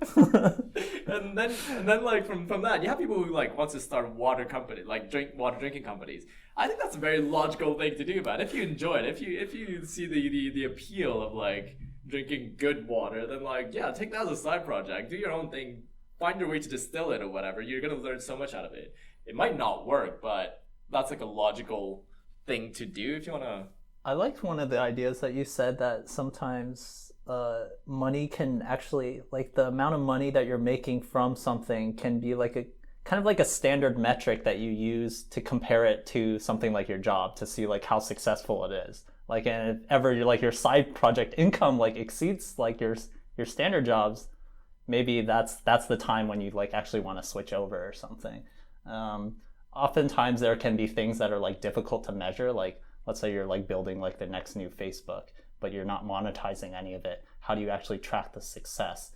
and then like from that, you have people who like want to start water company, like water drinking companies. I think that's a very logical thing to do, man. If you enjoy it, if you see the appeal of like drinking good water, then like, yeah, take that as a side project. Do your own thing. Find your way to distill it or whatever. You're gonna learn so much out of it. It might not work, but that's like a logical thing to do if you wanna. I liked one of the ideas that you said, that sometimes money can actually, like the amount of money that you're making from something can be like a kind of like a standard metric that you use to compare it to something like your job, to see like how successful it is. Like, and if ever you're like your side project income like exceeds like your standard jobs, maybe that's the time when you like actually want to switch over or something. Oftentimes there can be things that are like difficult to measure, like let's say you're like building like the next new Facebook, but you're not monetizing any of it. How do you actually track the success?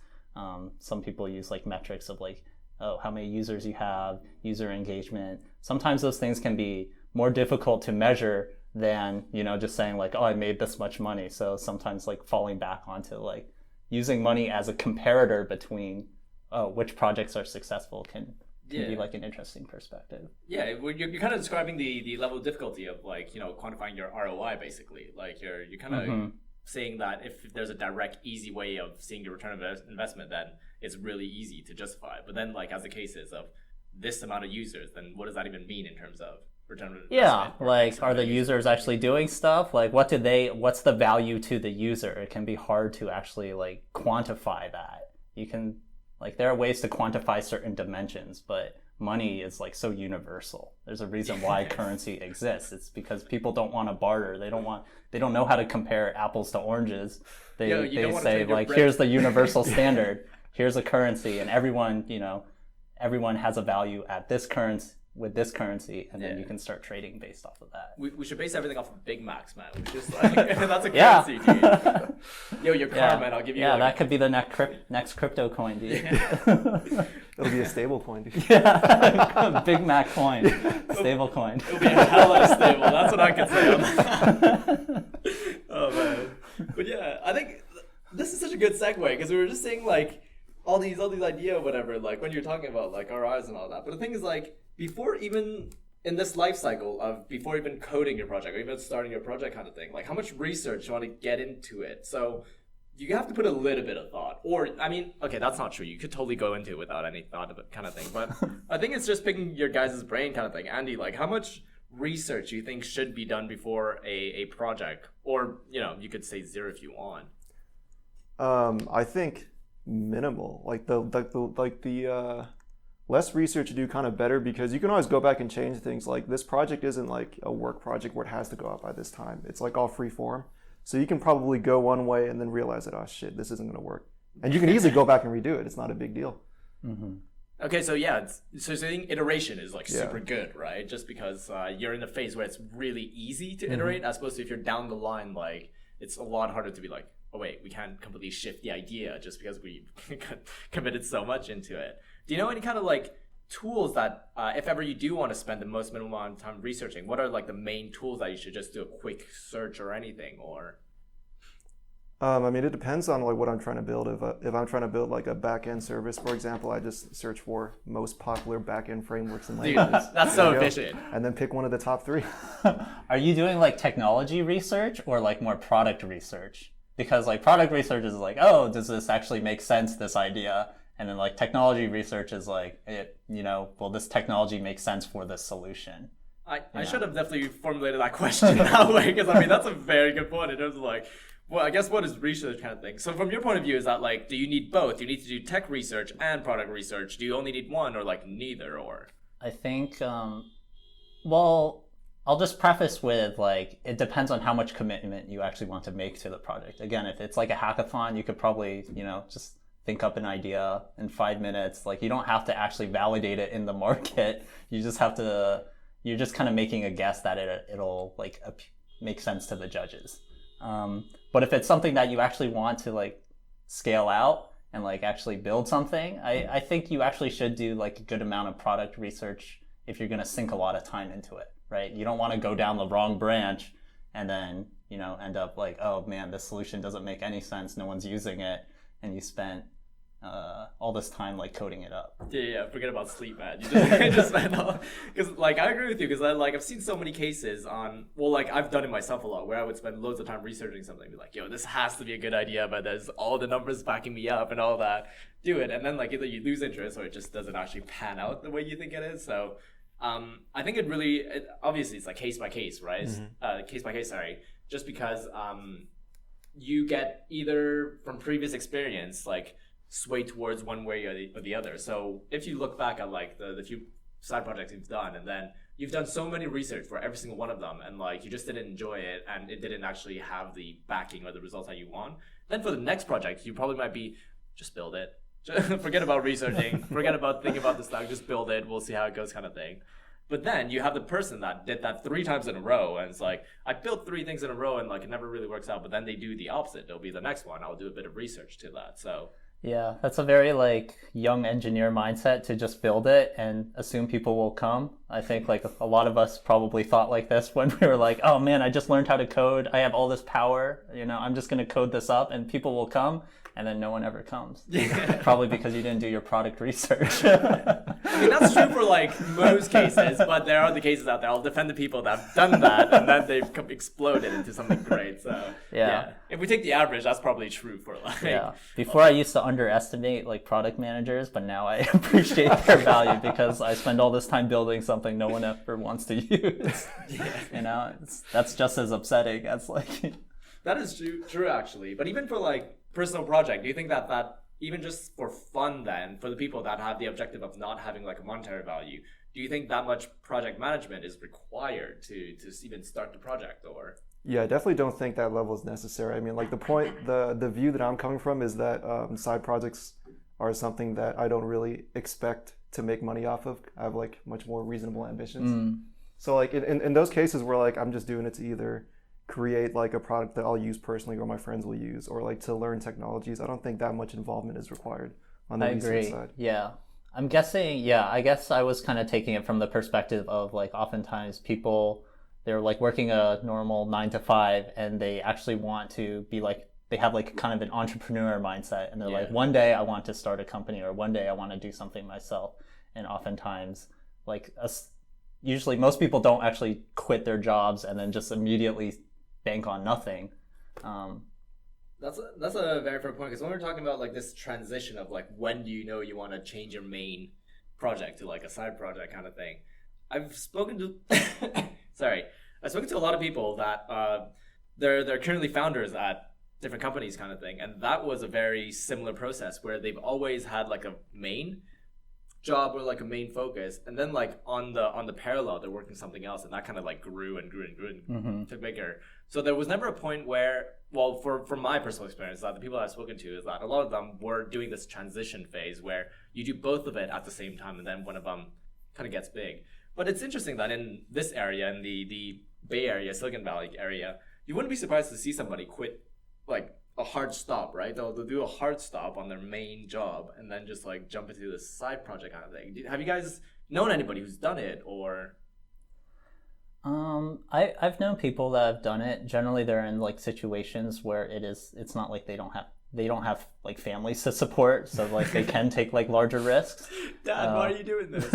Some people use like metrics of like, oh, how many users you have, user engagement. Sometimes those things can be more difficult to measure than, you know, just saying like, oh, I made this much money. So sometimes like falling back onto like using money as a comparator between which projects are successful can be like an interesting perspective. Yeah, you're kind of describing the level of difficulty of like, you know, quantifying your ROI basically. Like you're kind of saying that if there's a direct, easy way of seeing your return of investment, then it's really easy to justify. But then like as the case is of this amount of users, then what does that even mean in terms of return on Yeah, investment or like X are the amount of users actually doing stuff? Like what's the value to the user? It can be hard to actually like quantify that. You can like there are ways to quantify certain dimensions, but money is like so universal. There's a reason why currency exists. It's because people don't want to barter. They don't know how to compare apples to oranges. They say like here's the universal standard. Here's a currency and everyone has a value at this currency with this currency, and then you can start trading based off of that. We should base everything off of Big Macs, man. Which is like that's a currency, dude. Yo, your car, man. I'll give you. Yeah, that could be the next crypto coin, dude. It'll be a stable coin, dude. Yeah, Big Mac coin, stable coin. It'll be hella stable. That's what I can say on that. Oh man, but yeah, I think this is such a good segue because we were just saying like all these idea or whatever, like when you're talking about like RIs and all that. But the thing is like before even in this life cycle of before even coding your project or even starting your project kind of thing, like how much research you want to get into it. So you have to put a little bit of thought. Or I mean, okay, that's not true. You could totally go into it without any thought of it kind of thing. But I think it's just picking your guys' brain kind of thing. Andy, like how much research you think should be done before a project? Or, you could say zero if you want. I think minimal. Like the less research you do, kind of better, because you can always go back and change things. Like this project isn't like a work project where it has to go out by this time. It's like all free form. So you can probably go one way and then realize that, oh shit, this isn't going to work. And you can easily go back and redo it. It's not a big deal. Mm-hmm. Okay, so yeah, so saying iteration is like super good, right? Just because you're in a phase where it's really easy to iterate, as opposed to if you're down the line, like it's a lot harder to be like, oh wait, we can't completely shift the idea just because we committed so much into it. Do you know any kind of like tools that if ever you do want to spend the most minimum amount of time researching, what are like the main tools that you should just do a quick search or anything? Or I mean, it depends on like what I'm trying to build. If I'm trying to build like a back-end service, for example, I just search for most popular back-end frameworks and languages. Dude, that's so efficient. And then pick one of the top 3. Are you doing like technology research or like more product research? Because like product research is like, oh, does this actually make sense, this idea? And then like technology research is like, will this technology make sense for this solution? I should have definitely formulated that question that way, because I mean, that's a very good point in terms of like, well, I guess what is research kind of thing? So from your point of view, is that like, do you need both? Do you need to do tech research and product research? Do you only need one or like neither or? I think, well, I'll just preface with like, it depends on how much commitment you actually want to make to the project. Again, if it's like a hackathon, you could probably, just think up an idea in 5 minutes. Like you don't have to actually validate it in the market. You're just kind of making a guess that it'll like make sense to the judges. But if it's something that you actually want to like scale out and like actually build something, I think you actually should do like a good amount of product research if you're going to sink a lot of time into it, right? You don't want to go down the wrong branch and then, end up like, oh man, this solution doesn't make any sense. No one's using it. And you spent all this time like coding it up. Yeah, forget about sleep, man. You just spend all, because like I agree with you, because I've seen so many cases on, well, like I've done it myself a lot, where I would spend loads of time researching something, be like, yo, this has to be a good idea, but there's all the numbers backing me up and all that. Do it, and then like either you lose interest or it just doesn't actually pan out the way you think it is. So I think obviously it's like case by case, right? Case by case, sorry. Just because you get either from previous experience, like sway towards one way or the other. So if you look back at like the few side projects you've done, and then you've done so many research for every single one of them, and like you just didn't enjoy it and it didn't actually have the backing or the results that you want, then for the next project you probably might be just build it. Forget about researching, forget about thinking about the stuff, just build it, we'll see how it goes kind of thing. But then you have the person that did that 3 times in a row, and it's like, I built 3 things in a row and like it never really works out, but then they do the opposite. It'll be the next one, I'll do a bit of research to that. So yeah, that's a very like young engineer mindset to just build it and assume people will come. I think like a lot of us probably thought like this when we were like, oh man, I just learned how to code. I have all this power. I'm just going to code this up and people will come. and then no one ever comes. Yeah. Probably because you didn't do your product research. I mean, that's true for like most cases, but there are the cases out there. I'll defend the people that have done that and then they've exploded into something great. So Yeah. if we take the average, that's probably true for like. Yeah. Before I used to underestimate like product managers, but now I appreciate their value because I spend all this time building something no one ever wants to use. You know, that's just as upsetting as like. That is true actually. But even for like personal project, do you think that even just for fun then, for the people that have the objective of not having like a monetary value, do you think that much project management is required to even start the project or? Yeah, I definitely don't think that level is necessary. I mean, like the view that I'm coming from is that side projects are something that I don't really expect to make money off of. I have like much more reasonable ambitions. So like in those cases where like I'm just doing it to either create like a product that I'll use personally or my friends will use, or like to learn technologies, I don't think that much involvement is required on the research side. Yeah. I'm guessing, I guess I was kind of taking it from the perspective of like oftentimes people, they're like working a normal 9 to 5 and they actually want to be like, they have like kind of an entrepreneur mindset and they're like, one day I want to start a company or one day I want to do something myself. And oftentimes like usually most people don't actually quit their jobs and then just immediately bank on nothing. That's a very fair point because when we're talking about like this transition of like when do you know you want to change your main project to like a side project kind of thing, I've spoken to I've spoken to a lot of people that they're currently founders at different companies kind of thing, and that was a very similar process where they've always had like a main job or like a main focus, and then like on the parallel they're working something else, and that kind of like grew and took bigger. So there was never a point where, well, from my personal experience, that the people I've spoken to is that a lot of them were doing this transition phase where you do both of it at the same time, and then one of them kind of gets big. But it's interesting that in this area, in the Bay Area, Silicon Valley area, you wouldn't be surprised to see somebody quit like a hard stop, right? They'll do a hard stop on their main job and then just like jump into this side project kind of thing. Have you guys known anybody who's done it or? I've known people that have done it. Generally, they're in like situations where it's not like they don't have like families to support, so like they can take like larger risks. Dad, why are you doing this?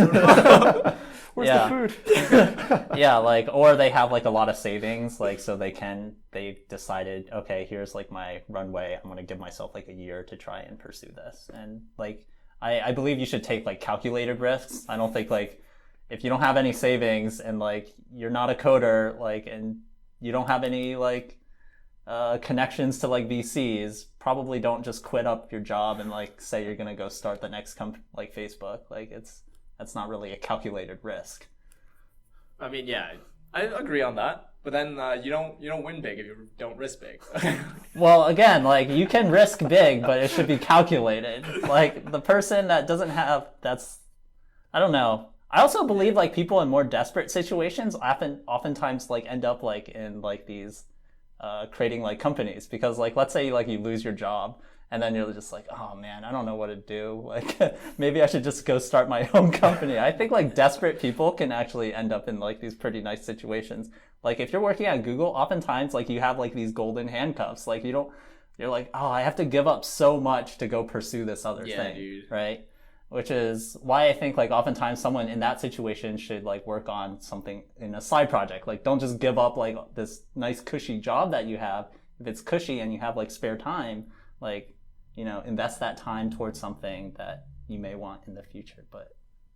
Where's the food? Yeah, like, or they have like a lot of savings, like, so they decided, okay, here's like my runway. I'm gonna give myself like a year to try and pursue this. And like, I believe you should take like calculated risks. I don't think like if you don't have any savings and like you're not a coder, like, and you don't have any like connections to like VCs, probably don't just quit up your job and like say you're gonna go start the next like Facebook. Like that's not really a calculated risk. I mean, yeah, I agree on that. But then you don't win big if you don't risk big. Well, again, like you can risk big, but it should be calculated. Like the person that doesn't have I don't know. I also believe like people in more desperate situations oftentimes like end up like in like these creating like companies, because like let's say like you lose your job and then you're just like, oh man, I don't know what to do, like maybe I should just go start my own company. I think like desperate people can actually end up in like these pretty nice situations. Like if you're working at Google, oftentimes like you have like these golden handcuffs, like you're like, oh, I have to give up so much to go pursue this other thing, dude. Right? Which is why I think like oftentimes someone in that situation should like work on something in a side project. Like don't just give up like this nice cushy job that you have. If it's cushy and you have like spare time, like, you know, invest that time towards something that you may want in the future, but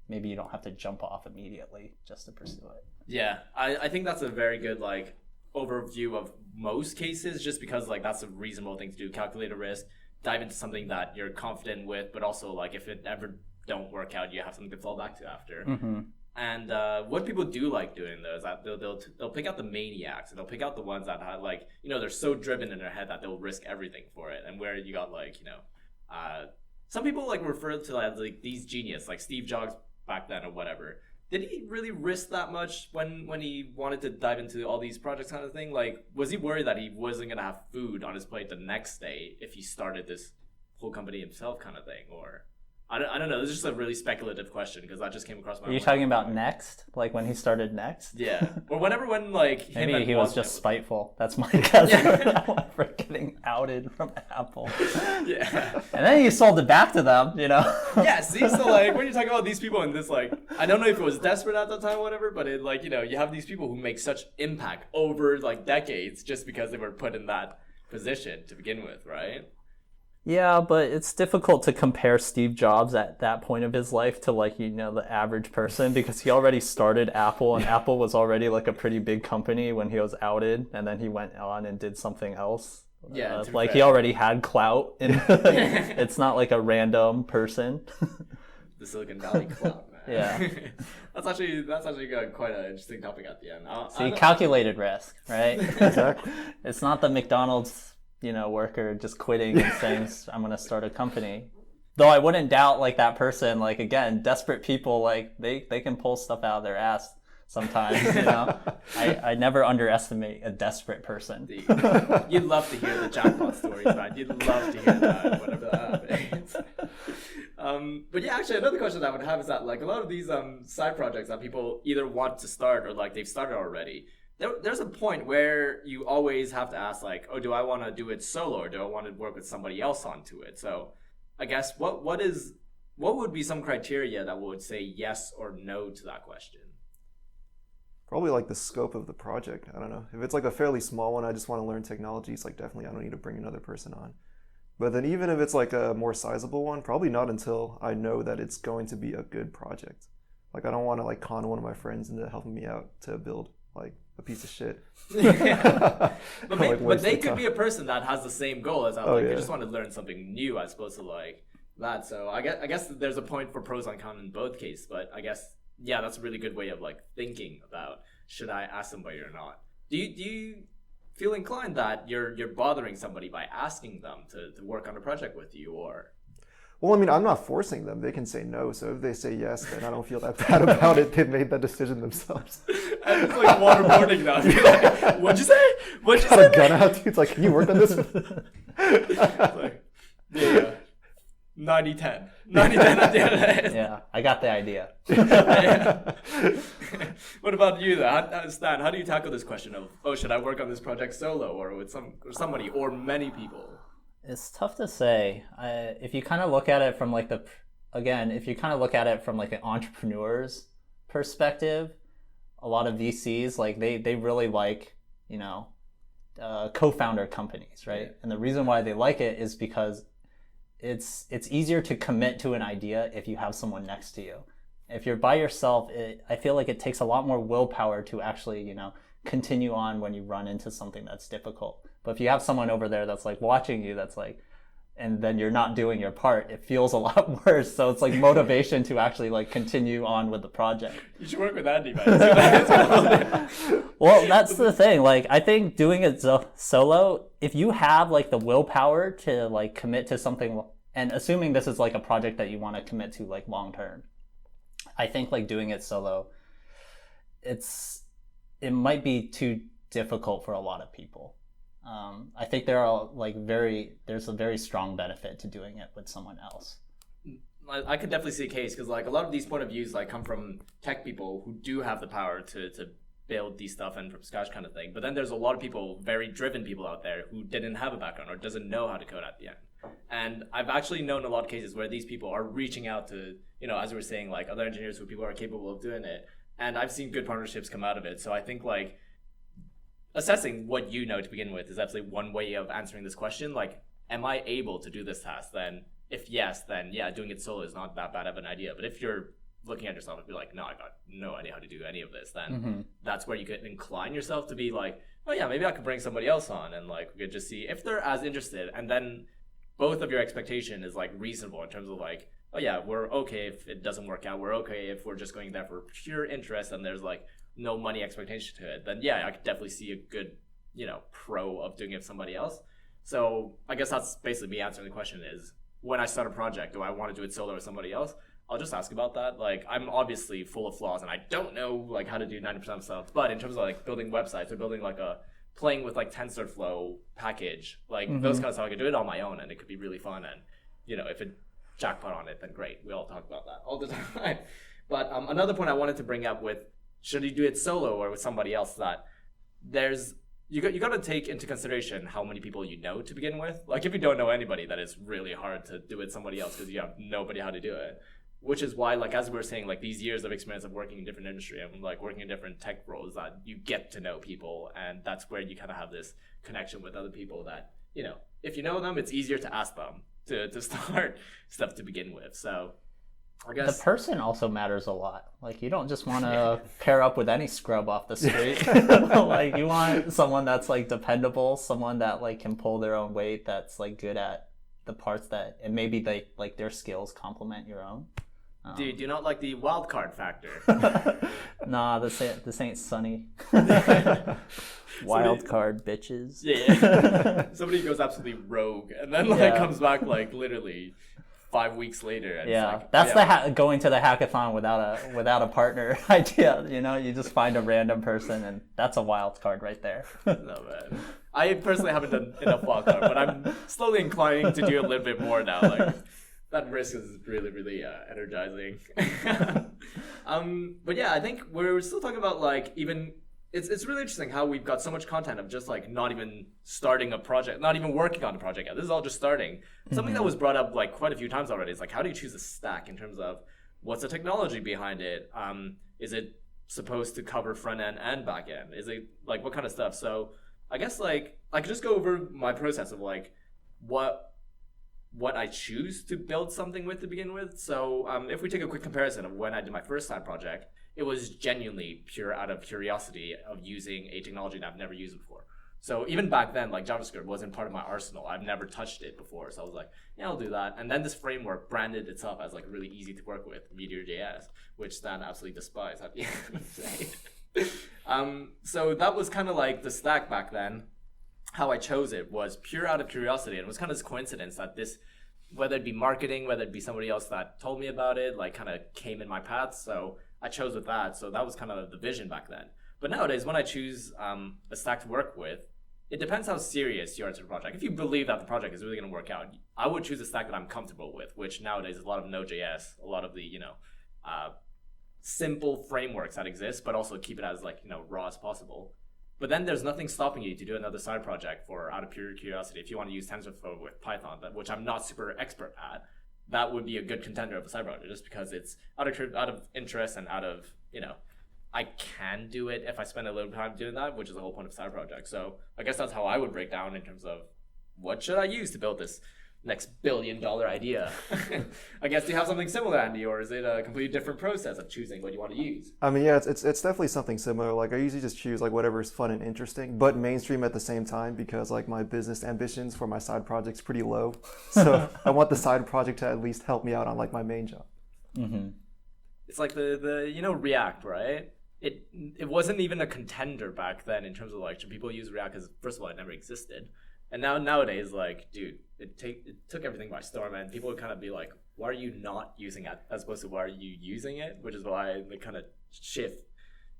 maybe you don't have to jump off immediately just to pursue it. Yeah, I think that's a very good like overview of most cases, just because like that's a reasonable thing to do. Calculate a risk, dive into something that you're confident with, but also like if it ever don't work out, you have something to fall back to after. Mm-hmm. And what people do like doing though is that they'll pick out the maniacs, and they'll pick out the ones that have like, you know, they're so driven in their head that they'll risk everything for it. And where you got like, you know, some people like refer to as like these genius, like Steve Jobs back then or whatever. Did he really risk that much when he wanted to dive into all these projects kind of thing? Like, was he worried that he wasn't gonna have food on his plate the next day if he started this whole company himself kind of thing? Or I don't know. This is just a really speculative question because that just came across my Are mind. you talking about Next? Like when he started Next? Yeah. Or when like him Maybe and he was Wozniak just spiteful. That's my guess for getting outed from Apple. Yeah. And then he sold it back to them, Yeah, see, so like when you're talking about these people and this, like, I don't know if it was desperate at the time or whatever, but it, like, you have these people who make such impact over like decades just because they were put in that position to begin with, right? Yeah, but it's difficult to compare Steve Jobs at that point of his life to like, the average person because he already started Apple and Apple was already like a pretty big company when he was outed and then he went on and did something else. Yeah, like he already had clout and it's not like a random person. The Silicon Valley clout, man. Yeah. That's actually quite an interesting topic at the end. See, calculated risk, right? Exactly. It's not the McDonald's worker just quitting and saying, I'm going to start a company. Though I wouldn't doubt like that person, like again, desperate people, like they can pull stuff out of their ass sometimes, I never underestimate a desperate person. You'd love to hear the jackpot stories, man. You'd love to hear that, whatever that happens. But yeah, actually another question that I would have is that like a lot of these side projects that people either want to start or like they've started already, there's a point where you always have to ask like, oh, do I want to do it solo or do I want to work with somebody else onto it? So I guess what would be some criteria that would say yes or no to that question? Probably like the scope of the project. I don't know. If it's like a fairly small one, I just want to learn technologies, like definitely I don't need to bring another person on. But then even if it's like a more sizable one, probably not until I know that it's going to be a good project. Like I don't want to like con one of my friends into helping me out to build like a piece of shit. Yeah. But they could be a person that has the same goal as that. Like, they just want to learn something new as opposed to like that. So I guess there's a point for pros and cons in both cases. But I guess, yeah, that's a really good way of like thinking about should I ask somebody or not. Do you feel inclined that you're bothering somebody by asking them to work on a project with you or? Well, I mean, I'm not forcing them. They can say no. So if they say yes, then I don't feel that bad about it. They've made that decision themselves. And it's like waterboarding now. Like, what'd you say? What'd you Got say? a gun out, dude. It's like, can you work on this? Like, yeah. 90-10. 90-10 at the end of the day. Yeah, I got the idea. Yeah. What about you, though? Stan, how do you tackle this question of, oh, should I work on this project solo or with somebody or many people? It's tough to say. If you kind of look at it from like if you kind of look at it from like an entrepreneur's perspective, a lot of VCs, like they really like, co-founder companies, right? Yeah. And the reason why they like it is because it's easier to commit to an idea if you have someone next to you. If you're by yourself, I feel like it takes a lot more willpower to actually, continue on when you run into something that's difficult. But if you have someone over there that's like watching you, that's like, and then you're not doing your part, it feels a lot worse. So it's like motivation to actually like continue on with the project. You should work with Andy, man. Well, that's the thing. Like, I think doing it solo, if you have like the willpower to like commit to something, and assuming this is like a project that you want to commit to like long term, I think like doing it solo, it might be too difficult for a lot of people. I think there's a very strong benefit to doing it with someone else. I could definitely see a case because like a lot of these point of views like come from tech people who do have the power to build these stuff and from scratch kind of thing. But then there's a lot of people, very driven people out there who didn't have a background or doesn't know how to code at the end. And I've actually known a lot of cases where these people are reaching out to, as we were saying, like other engineers who people are capable of doing it. And I've seen good partnerships come out of it. So I think like assessing what you know to begin with is absolutely one way of answering this question. Like, am I able to do this task? Then if yes, then yeah, doing it solo is not that bad of an idea. But if you're looking at yourself and be like, no, I got no idea how to do any of this, then that's where you could incline yourself to be like, oh yeah, maybe I could bring somebody else on and like we could just see if they're as interested. And then both of your expectation is like reasonable in terms of like, oh yeah, we're okay if it doesn't work out. We're okay if we're just going there for pure interest and there's like no money expectation to it. Then yeah, I could definitely see a good, pro of doing it with somebody else. So I guess that's basically me answering the question is, when I start a project, do I want to do it solo with somebody else? I'll just ask about that. Like, I'm obviously full of flaws and I don't know like how to do 90% of stuff. But in terms of like building websites or building like playing with like TensorFlow package, like those kind of stuff, I could do it on my own and it could be really fun. And, if it jackpot on it, then great. We all talk about that all the time. But another point I wanted to bring up with should you do it solo or with somebody else, that there's you got to take into consideration how many people you know to begin with. Like if you don't know anybody, that is really hard to do it somebody else because you have nobody how to do it. Which is why, like as we were saying, like these years of experience of working in different industry and like working in different tech roles, that you get to know people, and that's where you kind of have this connection with other people that, you know, if you know them, it's easier to ask them to start stuff to begin with. So I guess the person also matters a lot. Like you don't just want to pair up with any scrub off the street. Like you want someone that's like dependable, someone that like can pull their own weight, that's like good at the parts that, and maybe they like their skills complement your own. Do you not like the wild card factor? Nah, this ain't sunny. Wild card bitches. Yeah. Somebody goes absolutely rogue and then like comes back like literally 5 weeks later. And yeah, it's like, that's the going to the hackathon without a partner idea. You know, you just find a random person, and that's a wild card right there. No man, I personally haven't done enough wild card, but I'm slowly inclining to do a little bit more now. Like that risk is really, really energizing. But yeah, I think we're still talking about like even. It's really interesting how we've got so much content of just like not even starting a project, not even working on a project yet. This is all just starting. Something that was brought up like quite a few times already is like, how do you choose a stack in terms of what's the technology behind it? Is it supposed to cover front end and back end? Is it like what kind of stuff? So I guess like I could just go over my process of like what I choose to build something with to begin with. So if we take a quick comparison of when I did my first side project, it was genuinely pure out of curiosity of using a technology that I've never used before. So even back then, like JavaScript wasn't part of my arsenal. I've never touched it before. So I was like, yeah, I'll do that. And then this framework branded itself as like really easy to work with, Meteor.js, which Stan absolutely despised at the end of the day. So that was kind of like the stack back then. How I chose it was pure out of curiosity. And it was kind of this coincidence that this, whether it be marketing, whether it be somebody else that told me about it, like kind of came in my path. So I chose with that. So that was kind of the vision back then. But nowadays, when I choose a stack to work with, it depends how serious you are to the project. If you believe that the project is really going to work out, I would choose a stack that I'm comfortable with, which nowadays is a lot of Node.js, a lot of the, simple frameworks that exist, but also keep it as like, raw as possible. But then there's nothing stopping you to do another side project for out of pure curiosity. If you want to use TensorFlow with Python, which I'm not super expert at, that would be a good contender of a side project just because it's out of interest and out of, I can do it if I spend a little time doing that, which is the whole point of side project. So I guess that's how I would break down in terms of what should I use to build this next $1 billion idea. I guess do you have something similar, Andy, or is it a completely different process of choosing what you want to use? I mean, yeah, it's definitely something similar. Like I usually just choose like whatever is fun and interesting, but mainstream at the same time because like my business ambitions for my side project's pretty low. So I want the side project to at least help me out on like my main job. Mm-hmm. It's like the React, right? It wasn't even a contender back then in terms of like should people use React because first of all it never existed. And nowadays, like, dude, it took everything by storm, and people would kind of be like, why are you not using it as opposed to why are you using it? Which is why the kind of shift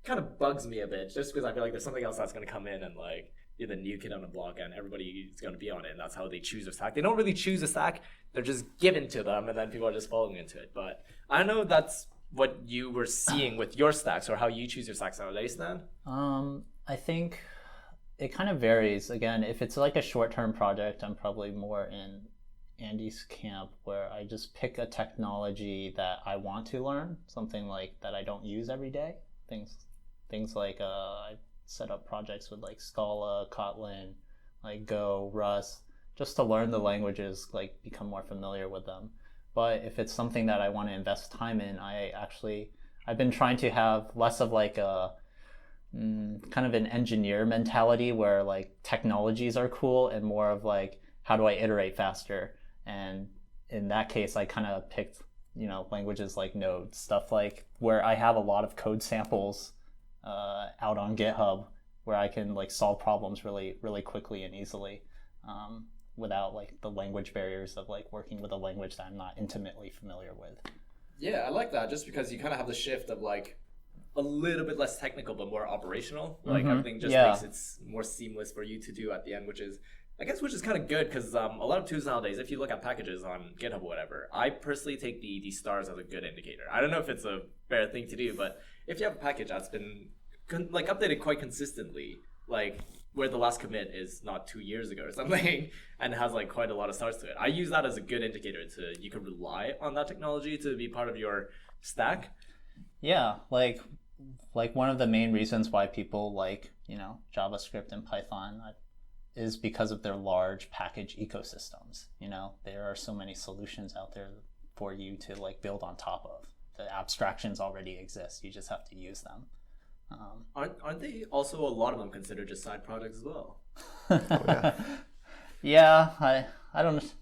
kind of bugs me a bit, just because I feel like there's something else that's going to come in and like you're the new kid on the block and everybody is going to be on it, and that's how they choose a stack. They don't really choose a stack, they're just given to them, and then people are just falling into it. But I don't know if that's what you were seeing with your stacks or how you choose your stacks nowadays, then? I think it kind of varies. Again, if it's like a short-term project, I'm probably more in Andy's camp where I just pick a technology that I want to learn, something like that I don't use every day. Things like I set up projects with like Scala, Kotlin, like Go, Rust, just to learn the languages, like become more familiar with them. But if it's something that I want to invest time in, I've been trying to have less of like a kind of an engineer mentality where like technologies are cool and more of like how do I iterate faster. And in that case I kind of picked languages like Node, stuff like where I have a lot of code samples out on GitHub where I can like solve problems really really quickly and easily without like the language barriers of like working with a language that I'm not intimately familiar with. Yeah, I like that just because you kind of have the shift of like a little bit less technical but more operational. Like everything just makes it more seamless for you to do at the end, which is I guess which is kind of good because a lot of tools nowadays, if you look at packages on GitHub or whatever, I personally take the stars as a good indicator. I don't know if it's a fair thing to do, but if you have a package that's been like updated quite consistently, like where the last commit is not 2 years ago or something, and has like quite a lot of stars to it, I use that as a good indicator to you can rely on that technology to be part of your stack. Yeah, like one of the main reasons why people like, JavaScript and Python is because of their large package ecosystems. There are so many solutions out there for you to like build on top of. The abstractions already exist. You just have to use them. Aren't they also a lot of them considered just side projects as well? Oh, yeah. Yeah, I don't.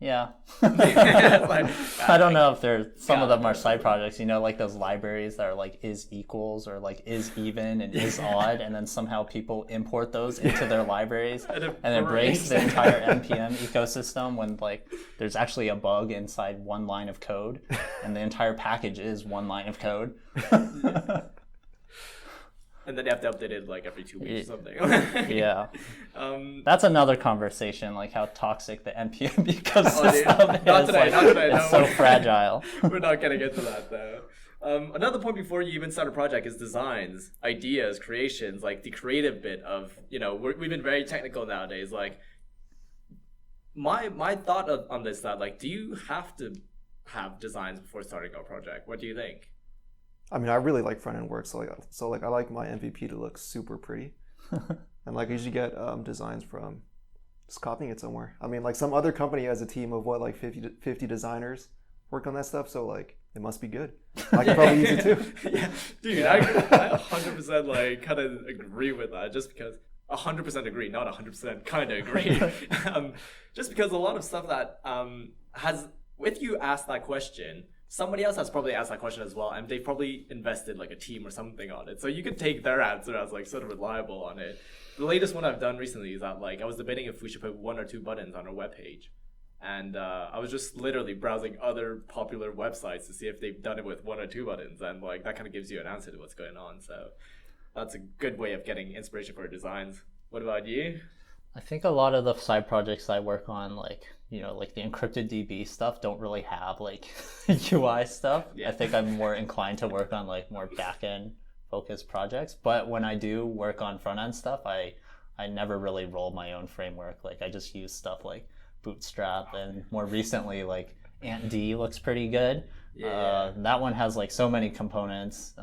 Yeah. I don't know if some of them are side projects, like those libraries that are like is equals or like is even and is odd, and then somehow people import those into their libraries and it breaks the entire NPM ecosystem when like there's actually a bug inside one line of code and the entire package is one line of code. And then you have to update it like every 2 weeks or something. Yeah. That's another conversation, like how toxic the NPM ecosystem is. Not today. It's so fragile. We're not going to get to that though. Another point before you even start a project is designs, ideas, creations, like the creative bit of, we've been very technical nowadays. Like my thought on this, that like, do you have to have designs before starting a project? What do you think? I mean, I really like front end work, so I like my MVP to look super pretty, and like I usually get designs from just copying it somewhere. I mean, like some other company has a team of like 50 designers work on that stuff, so like it must be good. I can probably use it too. Yeah, dude, I 100% like kind of agree with that, just because 100% agree, not 100% kind of agree. Just because a lot of stuff that has, if you ask that question, somebody else has probably asked that question as well, and they've probably invested like a team or something on it. So you could take their answer as like sort of reliable on it. The latest one I've done recently is that like I was debating if we should put 1 or 2 buttons on our webpage. And I was just literally browsing other popular websites to see if they've done it with 1 or 2 buttons. And like that kind of gives you an answer to what's going on. So that's a good way of getting inspiration for designs. What about you? I think a lot of the side projects I work on, like the encrypted DB stuff, don't really have like UI stuff. Yeah. I think I'm more inclined to work on like more back-end focused projects. But when I do work on front-end stuff, I never really roll my own framework. Like I just use stuff like Bootstrap, and more recently like AntD looks pretty good. Yeah. That one has like so many components.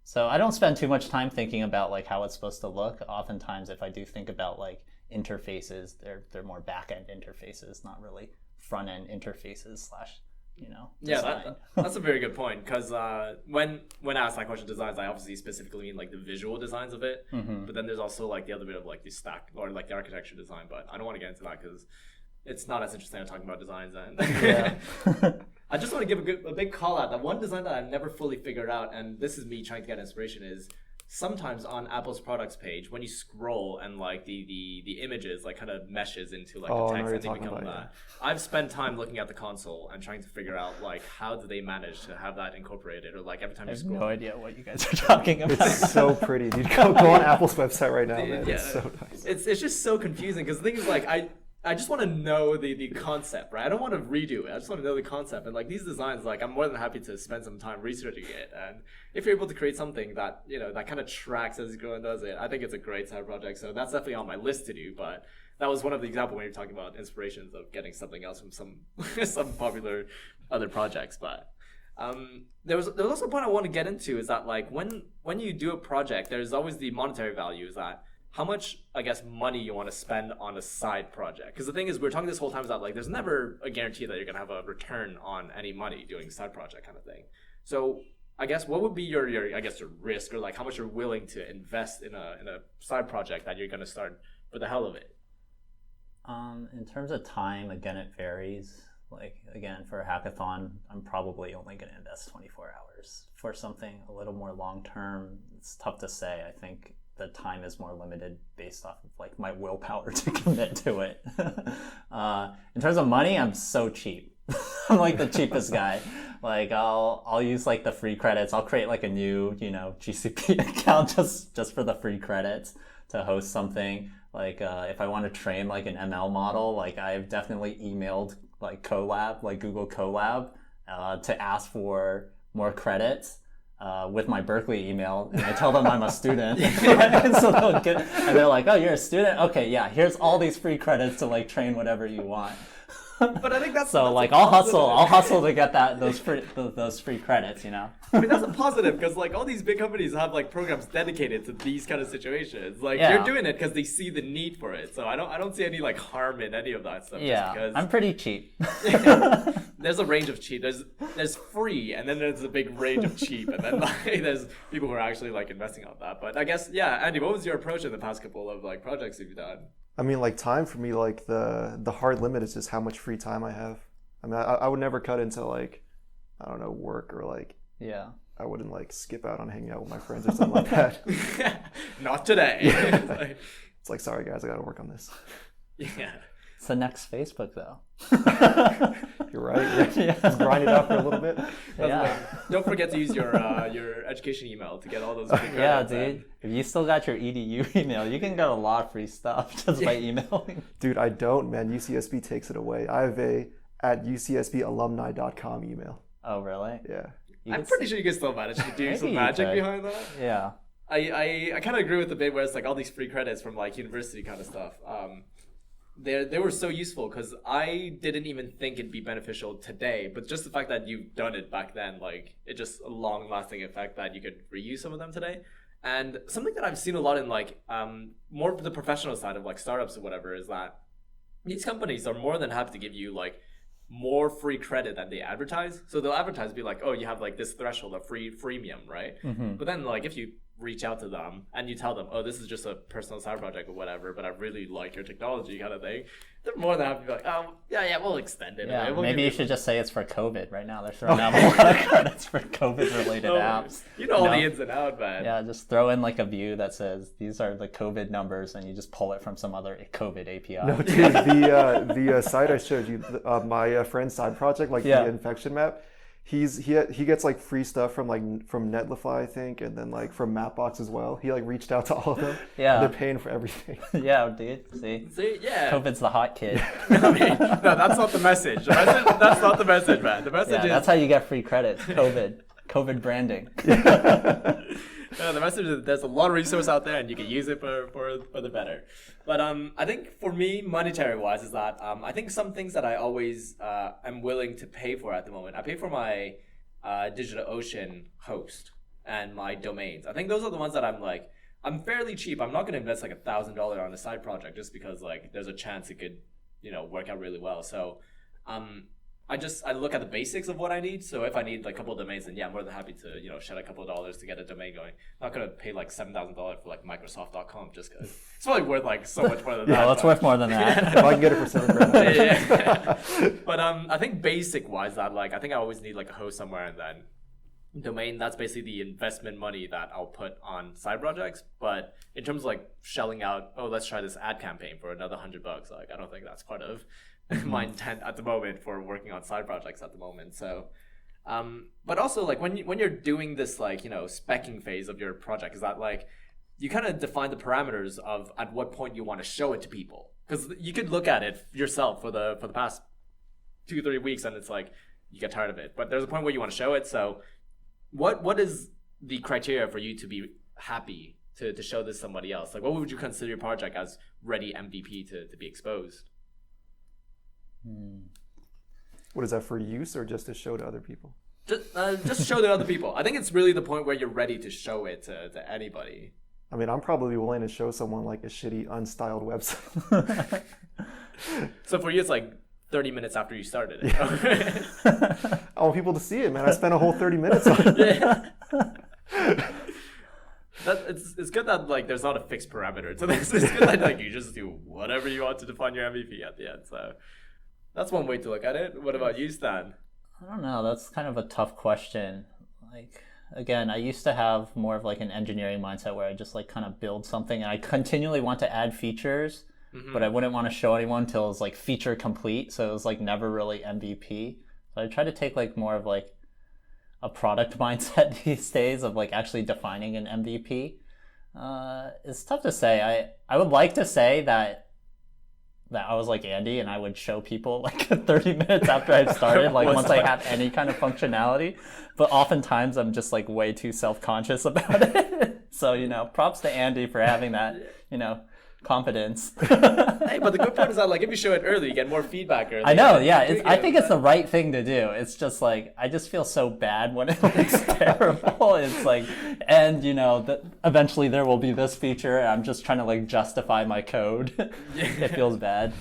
So I don't spend too much time thinking about like how it's supposed to look. Oftentimes, if I do think about like interfaces, they're more back-end interfaces, not really front-end interfaces / Yeah, that's a very good point, because when I ask that question, designs, I obviously specifically mean like the visual designs of it. Mm-hmm. But then there's also like the other bit of like the stack or like the architecture design. But I don't want to get into that because it's not as interesting as talking about designs. And yeah. I just want to give a big call out that one design that I've never fully figured out, and this is me trying to get inspiration, is sometimes on Apple's products page, when you scroll and like the images like kind of meshes into like the text and they become that. I've spent time looking at the console and trying to figure out like how do they manage to have that incorporated, or like every time you scroll. I have no idea what you guys are talking about. It's so pretty, dude. Go on Apple's website right now, man. Yeah, it's so nice. It's just so confusing because the thing is like I just want to know the concept, right? I don't want to redo it. I just want to know the concept. And like these designs, like I'm more than happy to spend some time researching it. And if you're able to create something that, that kind of tracks as you go and does it, I think it's a great side project. So that's definitely on my list to do. But that was one of the examples when you're talking about inspirations of getting something else from some popular other projects. But there was also a point I want to get into, is that like when you do a project, there's always the monetary value, is that how much, I guess, money you want to spend on a side project. Because the thing is, we're talking this whole time about like, there's never a guarantee that you're going to have a return on any money doing side project kind of thing. So I guess what would be your risk, or like how much you're willing to invest in a side project that you're going to start for the hell of it? In terms of time, again, it varies. Like, again, for a hackathon, I'm probably only going to invest 24 hours. For something a little more long-term, it's tough to say. I think the time is more limited based off of like my willpower to commit to it. In terms of money, I'm so cheap. I'm like the cheapest guy. Like I'll use like the free credits. I'll create like a new, GCP account just for the free credits to host something. Like if I want to train like an ML model, like I've definitely emailed like Colab, like Google Colab, to ask for more credits. With my Berkeley email, and I tell them I'm a student, and so and they're like, "Oh, you're a student? Okay, yeah. Here's all these free credits to like train whatever you want." But I think that's so that's like a I'll positive. hustle to get those free credits, you know. I mean, that's a positive because like all these big companies have like programs dedicated to these kind of situations. Like Yeah. you're doing it because they see the need for it. So I don't see any like harm in any of that stuff. Yeah, just because I'm pretty cheap. there's a range of cheap. There's free, and then there's a big range of cheap, and then like there's people who are actually like investing on that. But I guess yeah, Andy, what was your approach in the past couple of like projects you've done? I mean, like time for me, like the hard limit is just how much free time I have. I mean, I would never cut into like, I don't know, work or like, Yeah. I wouldn't like skip out on hanging out with my friends or something like that. Not today. It's like, sorry guys, I got to work on this. Yeah. It's the next Facebook though. You're right. Yeah. Just grind it out for a little bit. Yeah. Don't forget to use your education email to get all those. Free Yeah, credits. dude. If you still got your EDU email, you can get a lot of free stuff just by emailing. Dude, I don't, man. UCSB takes it away. I have a at ucsbalumni.com email. Oh, really? Yeah. I'm pretty sure you can still manage to do Maybe some you magic could. behind that. Yeah. I kind of agree with the bit where it's like all these free credits from like university kind of stuff. They were so useful because I didn't even think it'd be beneficial today, but just the fact that you've done it back then, like it's just a long lasting effect that you could reuse some of them today. And something that I've seen a lot in like more the professional side of like startups or whatever is that these companies are more than happy to give you like more free credit than they advertise. So they'll advertise be like, oh, you have like this threshold of freemium, right? Mm-hmm. But then like if you reach out to them and you tell them, oh, this is just a personal side project or whatever, but I really like your technology kind of thing, they're more than happy to be like, oh, yeah, we'll extend it. Yeah, We'll maybe you give should just say it's for COVID. Right now, they're throwing out a lot of credits for COVID-related apps. You know all the ins and outs, man. Yeah, just throw in like a view that says these are the COVID numbers, and you just pull it from some other COVID API. No, dude, the site I showed you, my friend's side project, like Yeah. the infection map, he gets like free stuff from Netlify, I think, and then like from Mapbox as well. He like reached out to all of them. Yeah. They're paying for everything. Yeah, dude. See, Yeah. COVID's the hot kid. I mean, no, that's not the message. That's not the message, man. The message Yeah, is that's how you get free credits. COVID branding. no, the message is there's a lot of resource out there and you can use it for the better. But I think for me, monetary wise, is that I think some things that I always am willing to pay for at the moment. I pay for my DigitalOcean host and my domains. I think those are the ones that I'm fairly cheap. I'm not going to invest like $1,000 on a side project just because like there's a chance it could work out really well. So I look at the basics of what I need. So if I need like a couple of domains, then yeah, I'm more than happy to shed a couple of dollars to get a domain going. I'm not gonna pay like $7,000 for like Microsoft.com just because it's probably worth like so much more than that. Oh, it's worth more than that. If I can get it for $7,000. Yeah. But I think basic wise that like I think I always need like a host somewhere, and then domain, that's basically the investment money that I'll put on side projects. But in terms of like shelling out, oh, let's try this ad campaign for another $100, like I don't think that's part of my intent at the moment for working on side projects at the moment. So but also like when you're doing this like specking phase of your project, is that like you kind of define the parameters of at what point you want to show it to people, because you could look at it yourself for the past 2-3 weeks and it's like you get tired of it, but there's a point where you want to show it. So what is the criteria for you to be happy to show this to somebody else? Like what would you consider your project as ready MVP to be exposed? What is that, for use or just to show to other people? Just show to other people. I think it's really the point where you're ready to show it to anybody. I mean, I'm probably willing to show someone like a shitty, unstyled website. So for you, it's like 30 minutes after you started it. I want people to see it, man. I spent a whole 30 minutes on it. Yeah. It's good that like there's not a fixed parameter to this. It's good that like you just do whatever you want to define your MVP at the end. So that's one way to look at it. What about you, Stan? I don't know. That's kind of a tough question. Like, again, I used to have more of like an engineering mindset where I just like kind of build something and I continually want to add features, but I wouldn't want to show anyone until it was like feature complete. So it was like never really MVP. So I try to take like more of like a product mindset these days of like actually defining an MVP. It's tough to say. I would like to say that I was like Andy and I would show people like 30 minutes after I started, like once I have any kind of functionality. But oftentimes I'm just like way too self-conscious about it. So, props to Andy for having that, confidence. Hey, but the good part is that like if you show it early, you get more feedback early. I know, yeah. I think it's the right thing to do. It's just like I just feel so bad when it looks terrible. It's like, and eventually there will be this feature. And I'm just trying to like justify my code. It feels bad.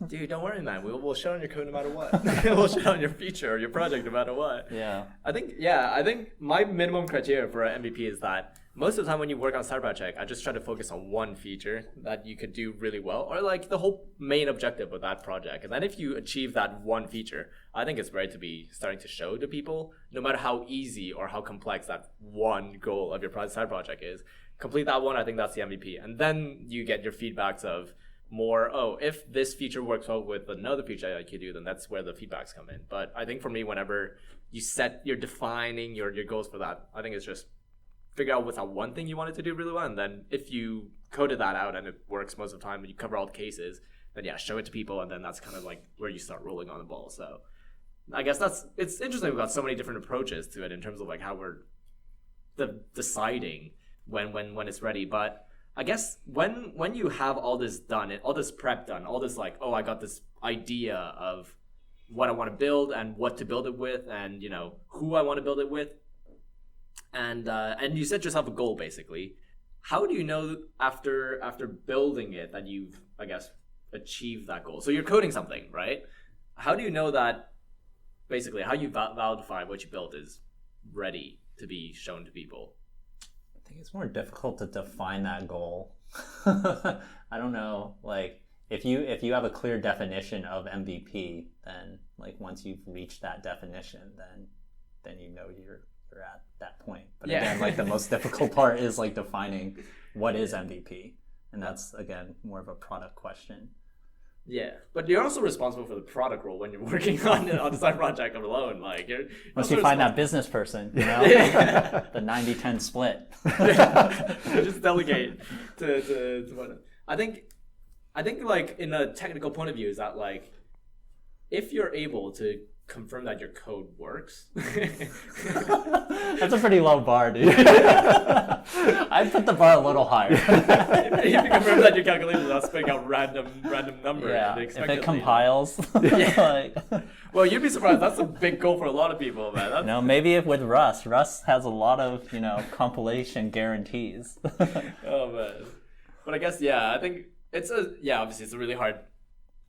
Dude, don't worry, man. We'll show on your code no matter what. We'll show on your feature or your project no matter what. Yeah. I think my minimum criteria for an MVP is that most of the time when you work on a side project, I just try to focus on one feature that you could do really well, or like the whole main objective of that project. And then if you achieve that one feature, I think it's great to be starting to show to people, no matter how easy or how complex that one goal of your side project is. Complete that one, I think that's the MVP. And then you get your feedbacks of more, if this feature works well with another feature I could do, then that's where the feedbacks come in. But I think for me, whenever you're defining your goals for that, I think it's just figure out what's that one thing you wanted to do really well, and then if you coded that out and it works most of the time and you cover all the cases, then show it to people, and then that's kind of like where you start rolling on the ball. So I guess it's interesting. We've got so many different approaches to it in terms of like how we're deciding when it's ready. But I guess when you have all this done, all this prep done, all this like, I got this idea of what I want to build and what to build it with, and who I want to build it with, and you set yourself a goal basically. How do you know after building it that you've, I guess, achieved that goal? So you're coding something, right? How do you know that basically how you validify what you built is ready to be shown to people? I think it's more difficult to define that goal. I don't know. Like if you have a clear definition of MVP, then like once you've reached that definition, then you're at that point. But again, like the most difficult part is like defining what is MVP, and that's again more of a product question. Yeah, but you're also responsible for the product role when you're working on the side project alone. Like once you find that business person, the 90-10 split. You just delegate to what I think like in a technical point of view is that like if you're able to confirm that your code works. That's a pretty low bar, dude. I'd put the bar a little higher. If you confirm that your calculation is not spitting out random number. Yeah, if it compiles. Well, you'd be surprised. That's a big goal for a lot of people, man. Maybe with Rust has a lot of, compilation guarantees. Oh, man. But I guess, I think obviously it's a really hard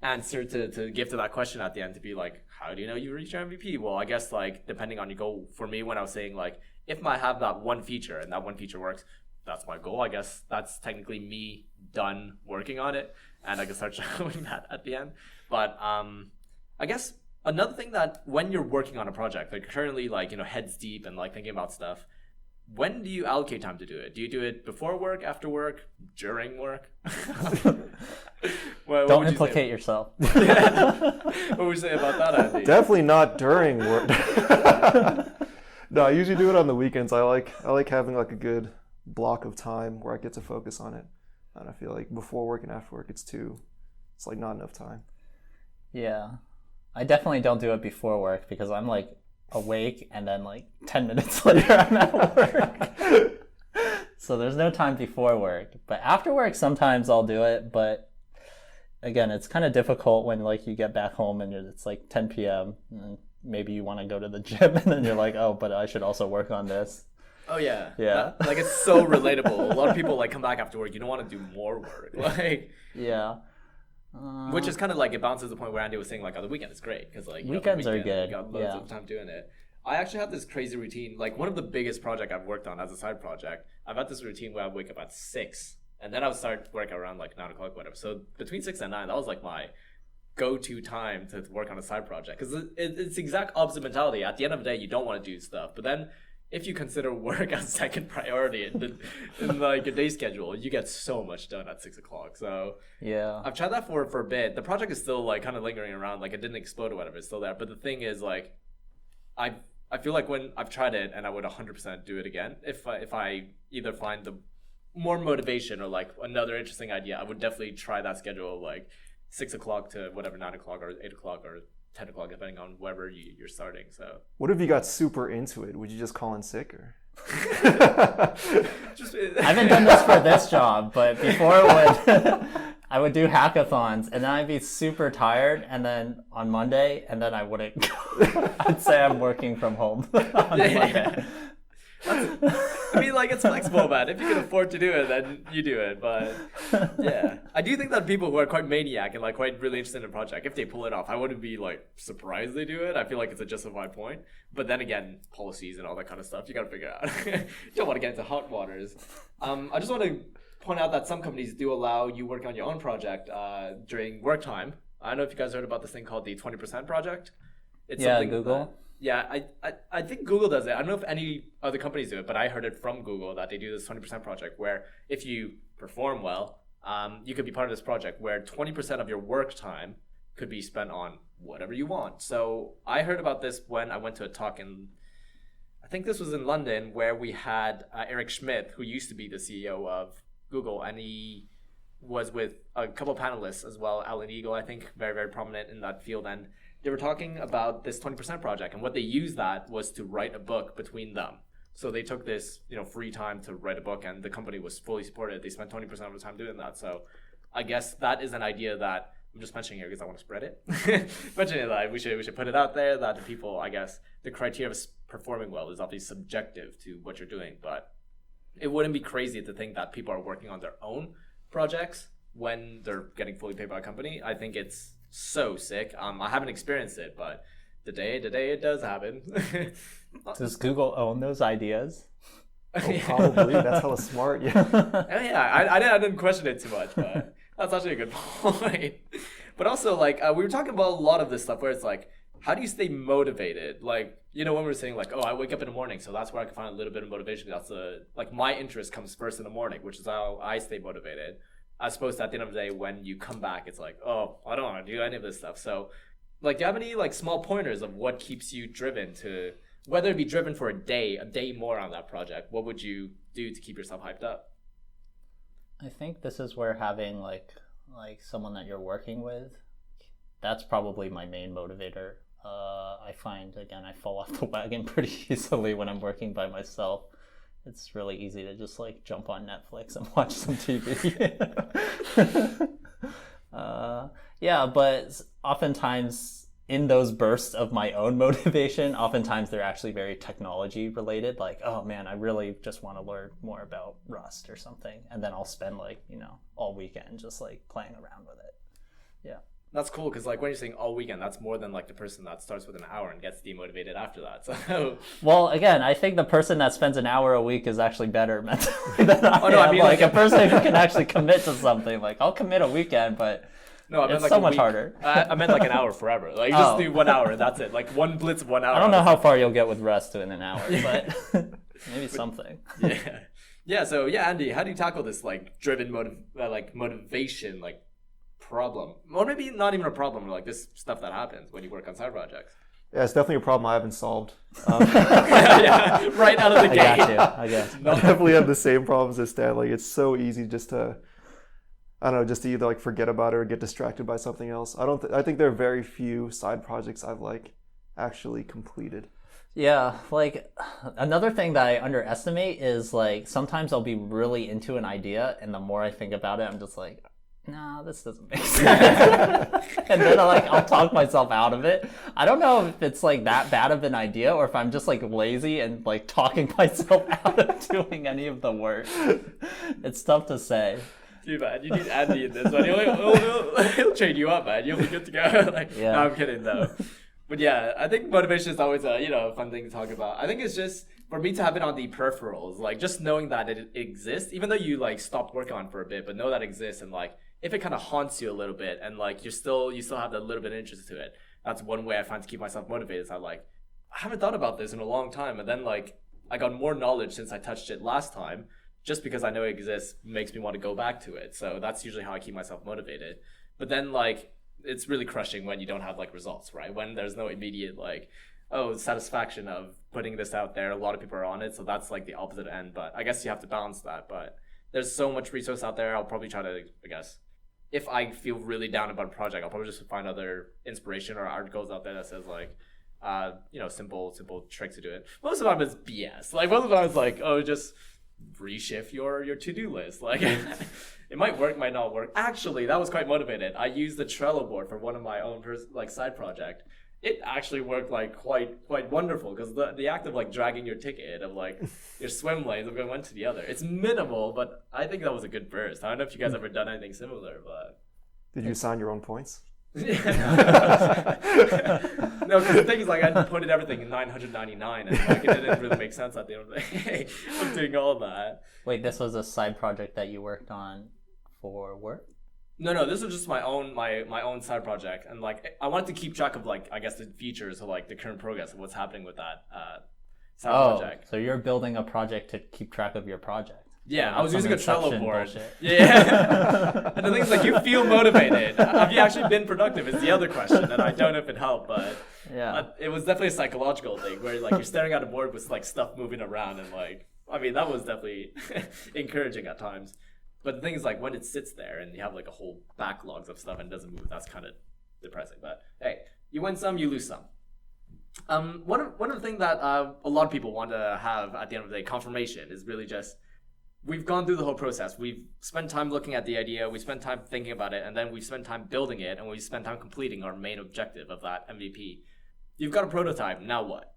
answer to give to that question at the end, to be like, how do you know you reached your MVP? Well, I guess like depending on your goal. For me, when I was saying like if I have that one feature and that one feature works, that's my goal. I guess that's technically me done working on it, and I can start showing that at the end. But I guess another thing that when you're working on a project, like currently like heads deep and like thinking about stuff, when do you allocate time to do it? Do you do it before work, after work, during work? Don't implicate yourself. What would you say about that, Andy? Definitely not during work. No, I usually do it on the weekends. I like having like a good block of time where I get to focus on it. And I feel like before work and after work, it's like not enough time. Yeah, I definitely don't do it before work because I'm like awake and then like 10 minutes later I'm at work. So there's no time before work. But after work, sometimes I'll do it. But again, it's kind of difficult when like you get back home and it's like 10 p.m. and maybe you want to go to the gym and then you're like, oh, but I should also work on this. Oh yeah. Yeah. Like it's so relatable. A lot of people like come back after work. You don't want to do more work. Like yeah. Which is kind of like it bounces the point where Andy was saying like on the weekend it's great because like weekends are good. You got loads of time doing it. I actually have this crazy routine. Like one of the biggest project I've worked on as a side project, I've had this routine where I wake up at 6 and then I would start work around like 9 o'clock, whatever. So between 6 and 9, that was like my go-to time to work on a side project because it's the exact opposite mentality. At the end of the day, you don't want to do stuff, but then if you consider work as second priority in like your day schedule, you get so much done at 6 o'clock. So yeah, I've tried that for a bit. The project is still like kind of lingering around, like it didn't explode or whatever. It's still there. But the thing is, like, I feel like when I've tried it and I would 100% do it again if I either find the more motivation or like another interesting idea, I would definitely try that schedule of like 6 o'clock to whatever, 9 o'clock or 8 o'clock or 10 o'clock, depending on wherever you're starting. So What if you got super into it? Would you just call in sick or? just, I haven't done this for this job, but before I would do hackathons, and then I'd be super tired, and then on Monday, and then I wouldn't go. I'd say I'm working from home on Monday. I mean, like, it's flexible, man. If you can afford to do it, then you do it. But yeah, I do think that people who are quite maniac and like quite really interested in a project, if they pull it off, I wouldn't be like surprised they do it. I feel like it's a justified point. But then again, policies and all that kind of stuff, you got to figure out. You don't want to get into hot waters. I just want to point out that some companies do allow you work on your own project during work time. I don't know if you guys heard about this thing called the 20% project. It's something Google. Yeah, I think Google does it. I don't know if any other companies do it, but I heard it from Google that they do this 20% project where if you perform well, you could be part of this project where 20% of your work time could be spent on whatever you want. So I heard about this when I went to a talk in, I think this was in London, where we had Eric Schmidt, who used to be the CEO of Google, and he was with a couple of panelists as well, Alan Eagle, I think, very, very prominent in that field. And they were talking about this 20% project, and what they used that was to write a book between them. So they took this, free time to write a book, and the company was fully supported. They spent 20% of the time doing that. So I guess that is an idea that I'm just mentioning here because I want to spread it. Mentioning that we should put it out there that the people, I guess, the criteria of performing well is obviously subjective to what you're doing, but it wouldn't be crazy to think that people are working on their own projects when they're getting fully paid by a company. I think it's so sick. I haven't experienced it, but the day it does happen. Does Google own those ideas? Oh, probably. That's hella smart. Yeah. Yeah, I didn't question it too much, but that's actually a good point. But also, like, we were talking about a lot of this stuff where it's like, how do you stay motivated? Like, when we were saying like, oh, I wake up in the morning, so that's where I can find a little bit of motivation. That's like my interest comes first in the morning, which is how I stay motivated. As opposed to at the end of the day, when you come back, it's like, oh, I don't want to do any of this stuff. So, like, do you have any like small pointers of what keeps you driven to, whether it be driven for a day more on that project? What would you do to keep yourself hyped up? I think this is where having like someone that you're working with, that's probably my main motivator. I find, again, I fall off the wagon pretty easily when I'm working by myself. It's really easy to just like jump on Netflix and watch some TV. Yeah, but oftentimes in those bursts of my own motivation, oftentimes they're actually very technology related. Like, oh man, I really just want to learn more about Rust or something. And then I'll spend like, all weekend just like playing around with it. Yeah. That's cool, because like when you're saying all weekend, that's more than like the person that starts with an hour and gets demotivated after that. So, well, again, I think the person that spends an hour a week is actually better mentally than I am. I mean like a person who can actually commit to something. Like, I'll commit a weekend, but no, I meant it's like so much harder. I meant like an hour forever. Like, you just do 1 hour and that's it. Like one blitz of 1 hour. I don't know how far you'll get with Rust in an hour, but maybe something. Yeah. Yeah. So yeah, Andy, how do you tackle this like driven motivation problem, or maybe not even a problem, like this stuff that happens when you work on side projects? Yeah, it's definitely a problem I haven't solved. Yeah, right out of the gate. I guess. I definitely have the same problems as Stan. Like, it's so easy just to, I don't know, just to either like forget about it or get distracted by something else. I think there are very few side projects I've like actually completed. Yeah, like another thing that I underestimate is like sometimes I'll be really into an idea, and the more I think about it, I'm just like, no, this doesn't make sense. And then I'll talk myself out of it. I don't know if it's like that bad of an idea or if I'm just like lazy and like talking myself out of doing any of the work. It's tough to say. Too bad. You need Andy in this one. He'll train you up, man. You'll be good to go. Yeah. No, I'm kidding though. But yeah, I think motivation is always a fun thing to talk about. I think it's just for me to have it on the peripherals, like just knowing that it exists, even though you like stopped working on it for a bit, but know that it exists, and like if it kind of haunts you a little bit and like you still have that little bit of interest to it. That's one way I find to keep myself motivated. Is I haven't thought about this in a long time, and then like I got more knowledge since I touched it last time. Just because I know it exists makes me want to go back to it. So that's usually how I keep myself motivated. But then like it's really crushing when you don't have like results, right? When there's no immediate like, oh, satisfaction of putting this out there. A lot of people are on it, so that's like the opposite end. But I guess you have to balance that. But there's so much resource out there. I'll probably try to, I guess, if I feel really down about a project, I'll probably just find other inspiration or articles out there that says like, simple tricks to do it. Most of the time it's BS. Like most of the time it's like, oh, just reshift your to-do list. Like it might work, might not work. Actually, that was quite motivated. I used the Trello board for one of my own side project. It actually worked like quite wonderful because the act of like dragging your ticket of like your swim lanes of one to the other, it's minimal, but I think that was a good burst. I don't know if you guys ever done anything similar, but Did you assign your own points? no, because the thing is, like, I put in everything in 999, and like, it didn't really make sense at the end of the day of doing all that. Wait, this was a side project that you worked on for work? No, this was just my own side project, and like I wanted to keep track of like I guess the features or like the current progress of what's happening with that side project. So you're building a project to keep track of your project. Yeah, I was using a Trello board. Bullshit. Yeah. And the thing is, like, you feel motivated. Have you actually been productive is the other question, and I don't know if it helped, but yeah, it was definitely a psychological thing where, like, you're staring at a board with, like, stuff moving around, and, like, I mean, that was definitely encouraging at times. But the thing is, like, when it sits there and you have, like, a whole backlogs of stuff and doesn't move, that's kind of depressing. But, hey, you win some, you lose some. One of the things that a lot of people want to have at the end of the day, confirmation, is really just we've gone through the whole process. We've spent time looking at the idea, we spent time thinking about it, and then we've spent time building it, and we spent time completing our main objective of that MVP. You've got a prototype, now what?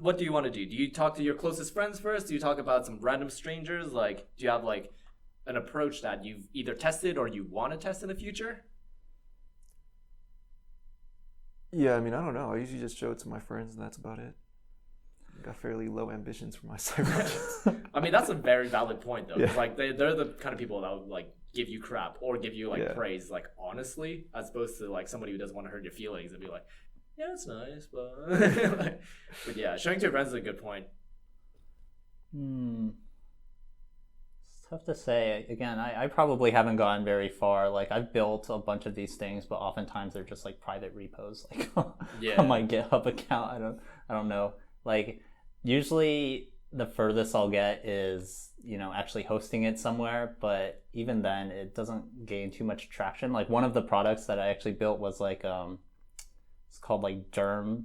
What do you want to do? Do you talk to your closest friends first? Do you talk about some random strangers? Like, do you have like an approach that you've either tested or you want to test in the future? Yeah, I mean, I don't know. I usually just show it to my friends, and that's about it. I've got fairly low ambitions for my side projects. I mean, that's a very valid point, though. Yeah. Like, they're the kind of people that would like give you crap or give you like Yeah. praise, like honestly, as opposed to like somebody who doesn't want to hurt your feelings and be like, yeah, it's nice, but like, but yeah, showing to your friends is a good point. It's tough to say. Again, I probably haven't gotten very far. Like, I've built a bunch of these things, but oftentimes they're just like private repos, like Yeah. on my GitHub account. I don't know. Like, usually the furthest I'll get is, actually hosting it somewhere, but even then it doesn't gain too much traction. Like, one of the products that I actually built was like it's called like Derm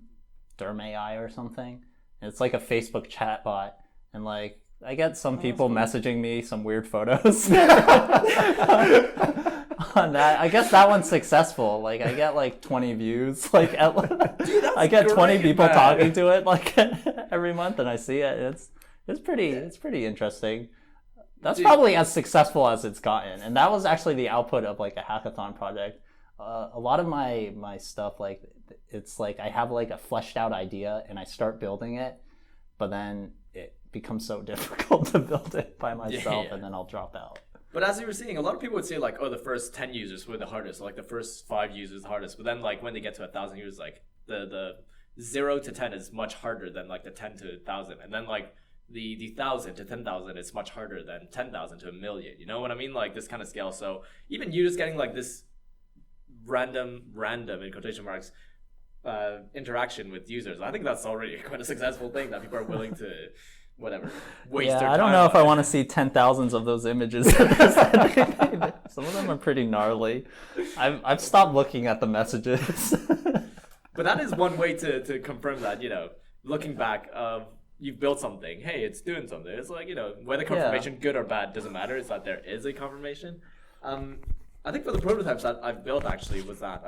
AI or something. And it's like a Facebook chat bot, and like I get some people messaging me some weird photos on that. I guess that one's successful. Like, I get like 20 views. Like, Dude, I get 20 great, people man. talking to it like every month, and I see it. It's pretty interesting. That's probably as successful as it's gotten, and that was actually the output of like a hackathon project. A lot of my stuff, like, it's like I have like a fleshed out idea and I start building it, but then it becomes so difficult to build it by myself, Yeah. and then I'll drop out. But as you were saying, a lot of people would say like, oh, the first 10 users were the hardest, or like the first 5 users the hardest. But then like when they get to 1,000 users, like the 0 to 10 is much harder than like the 10 to 1,000, and then like the 1,000 to 10,000 is much harder than 10,000 to 1,000,000. You know what I mean? Like this kind of scale. So even you just getting like this random in quotation marks interaction with users, I think that's already quite a successful thing that people are willing to whatever waste their time. I don't know if I on. want to see 10,000s of those images. Some of them are pretty gnarly. I've stopped looking at the messages. But that is one way to confirm that, looking back, you've built something. Hey, it's doing something. It's like, whether confirmation, good or bad, doesn't matter. It's that there is a confirmation. I think for the prototypes that I've built actually was that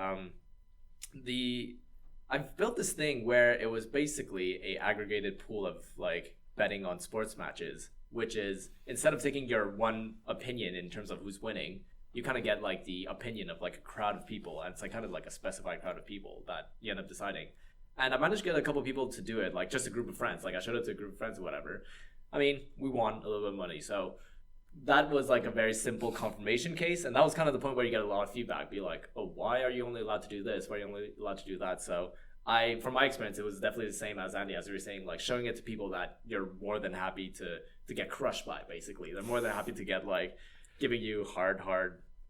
I've built this thing where it was basically a aggregated pool of like betting on sports matches, which is instead of taking your one opinion in terms of who's winning, you kind of get like the opinion of like a crowd of people, and it's like kind of like a specified crowd of people that you end up deciding. And I managed to get a couple of people to do it, like just a group of friends. Like I showed it to a group of friends or whatever. I mean, we won a little bit of money, so that was like a very simple confirmation case, and that was kind of the point where you get a lot of feedback. Be like, oh, why are you only allowed to do this? Why are you only allowed to do that? So from my experience, it was definitely the same as Andy, as you were saying, like showing it to people that you're more than happy to get crushed by, basically. They're more than happy to get like giving you hard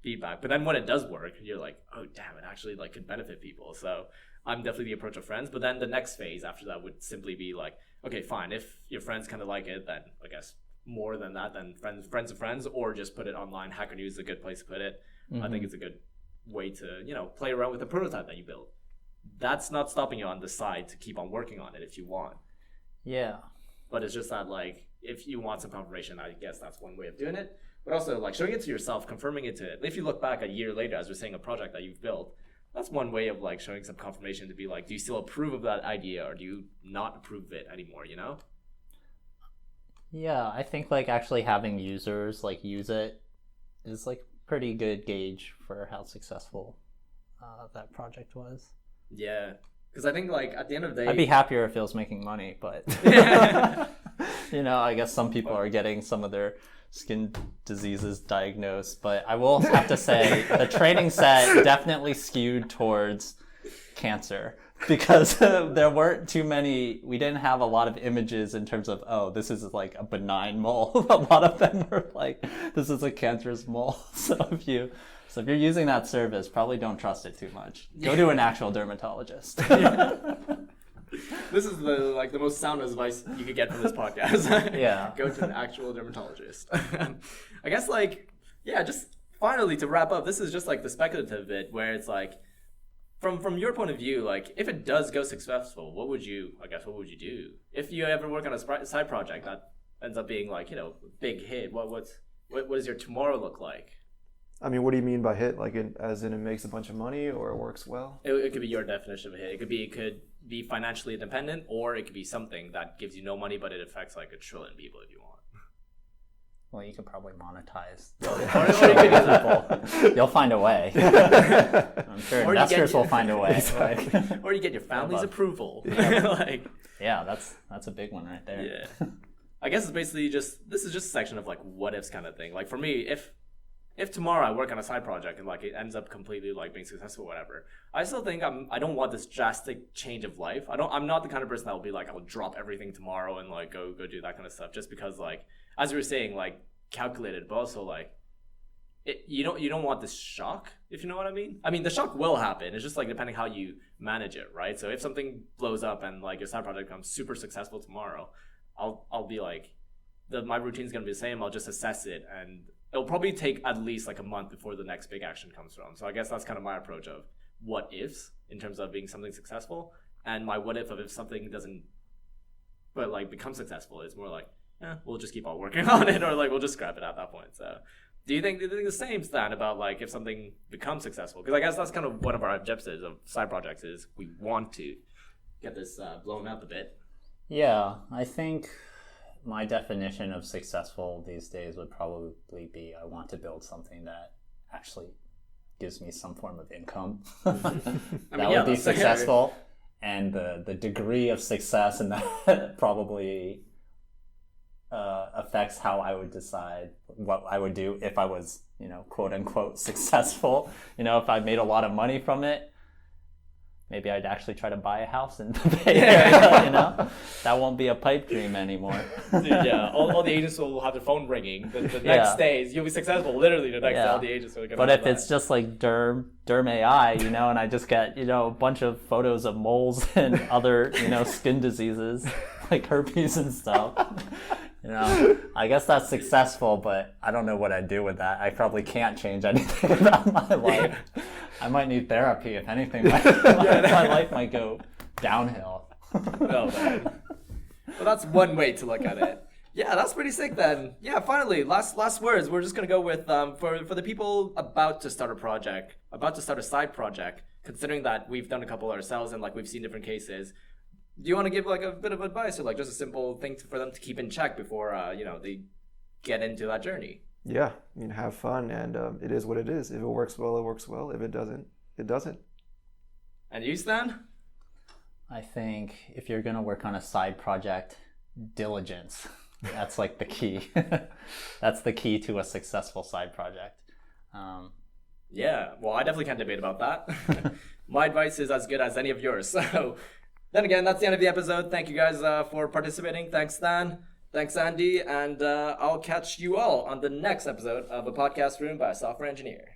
feedback. But then when it does work, you're like, oh, damn, it actually like could benefit people. So I'm definitely the approach of friends. But then the next phase after that would simply be like, okay, fine. If your friends kind of like it, then I guess more than that, than friends of friends, or just put it online. Hacker News is a good place to put it. I think it's a good way to, play around with the prototype that you build. That's not stopping you on the side to keep on working on it if you want. Yeah. But it's just that, like, if you want some confirmation, I guess that's one way of doing it. But also, like, showing it to yourself, confirming it to it. If you look back a year later, as we're saying, a project that you've built, that's one way of, like, showing some confirmation to be like, do you still approve of that idea, or do you not approve of it anymore, Yeah, I think, like, actually having users, like, use it is, like, pretty good gauge for how successful that project was. Yeah. Because I think, like, at the end of the day... I'd be happier if it was making money, but... I guess some people are getting some of their skin diseases diagnosed. But I will have to say, the training set definitely skewed towards cancer. Because there weren't too many... We didn't have a lot of images in terms of, oh, this is like a benign mole. A lot of them were like, this is a cancerous mole. So if you're using that service, probably don't trust it too much. Go to an actual dermatologist. This is the most sound advice you could get from this podcast. Yeah. Go to an actual dermatologist. I guess, just finally to wrap up, this is just like the speculative bit where it's like, from your point of view, like, if it does go successful, what would you do? If you ever work on a side project that ends up being like, big hit, what does your tomorrow look like? I mean, what do you mean by hit? Like, as in it makes a bunch of money or it works well? It could be your definition of a hit. It could be financially independent, or it could be something that gives you no money, but it affects like 1 trillion people if you want. Well, you could probably monetize. Or You'll find a way. I'm sure investors will find a way. Or you get your family's approval. Yeah, that's a big one right there. Yeah. I guess it's basically this is just a section of like what ifs kind of thing. Like for me, if tomorrow I work on a side project and like it ends up completely like being successful or whatever, I still think I don't want this drastic change of life. I'm not the kind of person that will be like, I'll drop everything tomorrow and like go do that kind of stuff just because, like, as we were saying, like, calculated, but also like you don't want this shock, if you know what I mean. I mean, the shock will happen. It's just like depending how you manage it, right? So if something blows up and like your side project becomes super successful tomorrow, I'll be like, my routine's gonna be the same. I'll just assess it, and it'll probably take at least like a month before the next big action comes from. So I guess that's kind of my approach of what ifs in terms of being something successful, and my what if of if something doesn't become successful is more like, we'll just keep on working on it, or like we'll just scrap it at that point. So do you think the same, Stan, about like if something becomes successful? Because I guess that's kind of one of our objectives of side projects is we want to get this blown up a bit. Yeah, I think my definition of successful these days would probably be I want to build something that actually gives me some form of income. Would be successful. And the degree of success and that probably affects how I would decide what I would do if I was, quote unquote successful. If I made a lot of money from it, maybe I'd actually try to buy a house in the Bay Area, That won't be a pipe dream anymore. Yeah, all the agents will have their phone ringing. The next day, you'll be successful. Literally, the next day, all the agents are going to But if it's just like Derm AI, and I just get, a bunch of photos of moles and other, skin diseases, like herpes and stuff, I guess that's successful, but I don't know what I'd do with that. I probably can't change anything about my life. I might need therapy, if anything. My life might go downhill. Oh, man. Well, that's one way to look at it. Yeah, that's pretty sick then. Yeah, finally, last words. We're just going to go with, for the people about to start a project, about to start a side project, considering that we've done a couple ourselves and like we've seen different cases, do you want to give like a bit of advice or like just a simple thing for them to keep in check before, they get into that journey? Yeah, have fun, and it is what it is. If it works well, it works well. If it doesn't, it doesn't. And you, Stan? I think if you're going to work on a side project, diligence. That's like the key. That's the key to a successful side project. Yeah, well, I definitely can't debate about that. My advice is as good as any of yours. So then again, that's the end of the episode. Thank you guys for participating. Thanks, Stan. Thanks, Andy. And I'll catch you all on the next episode of A Podcast Room by a Software Engineer.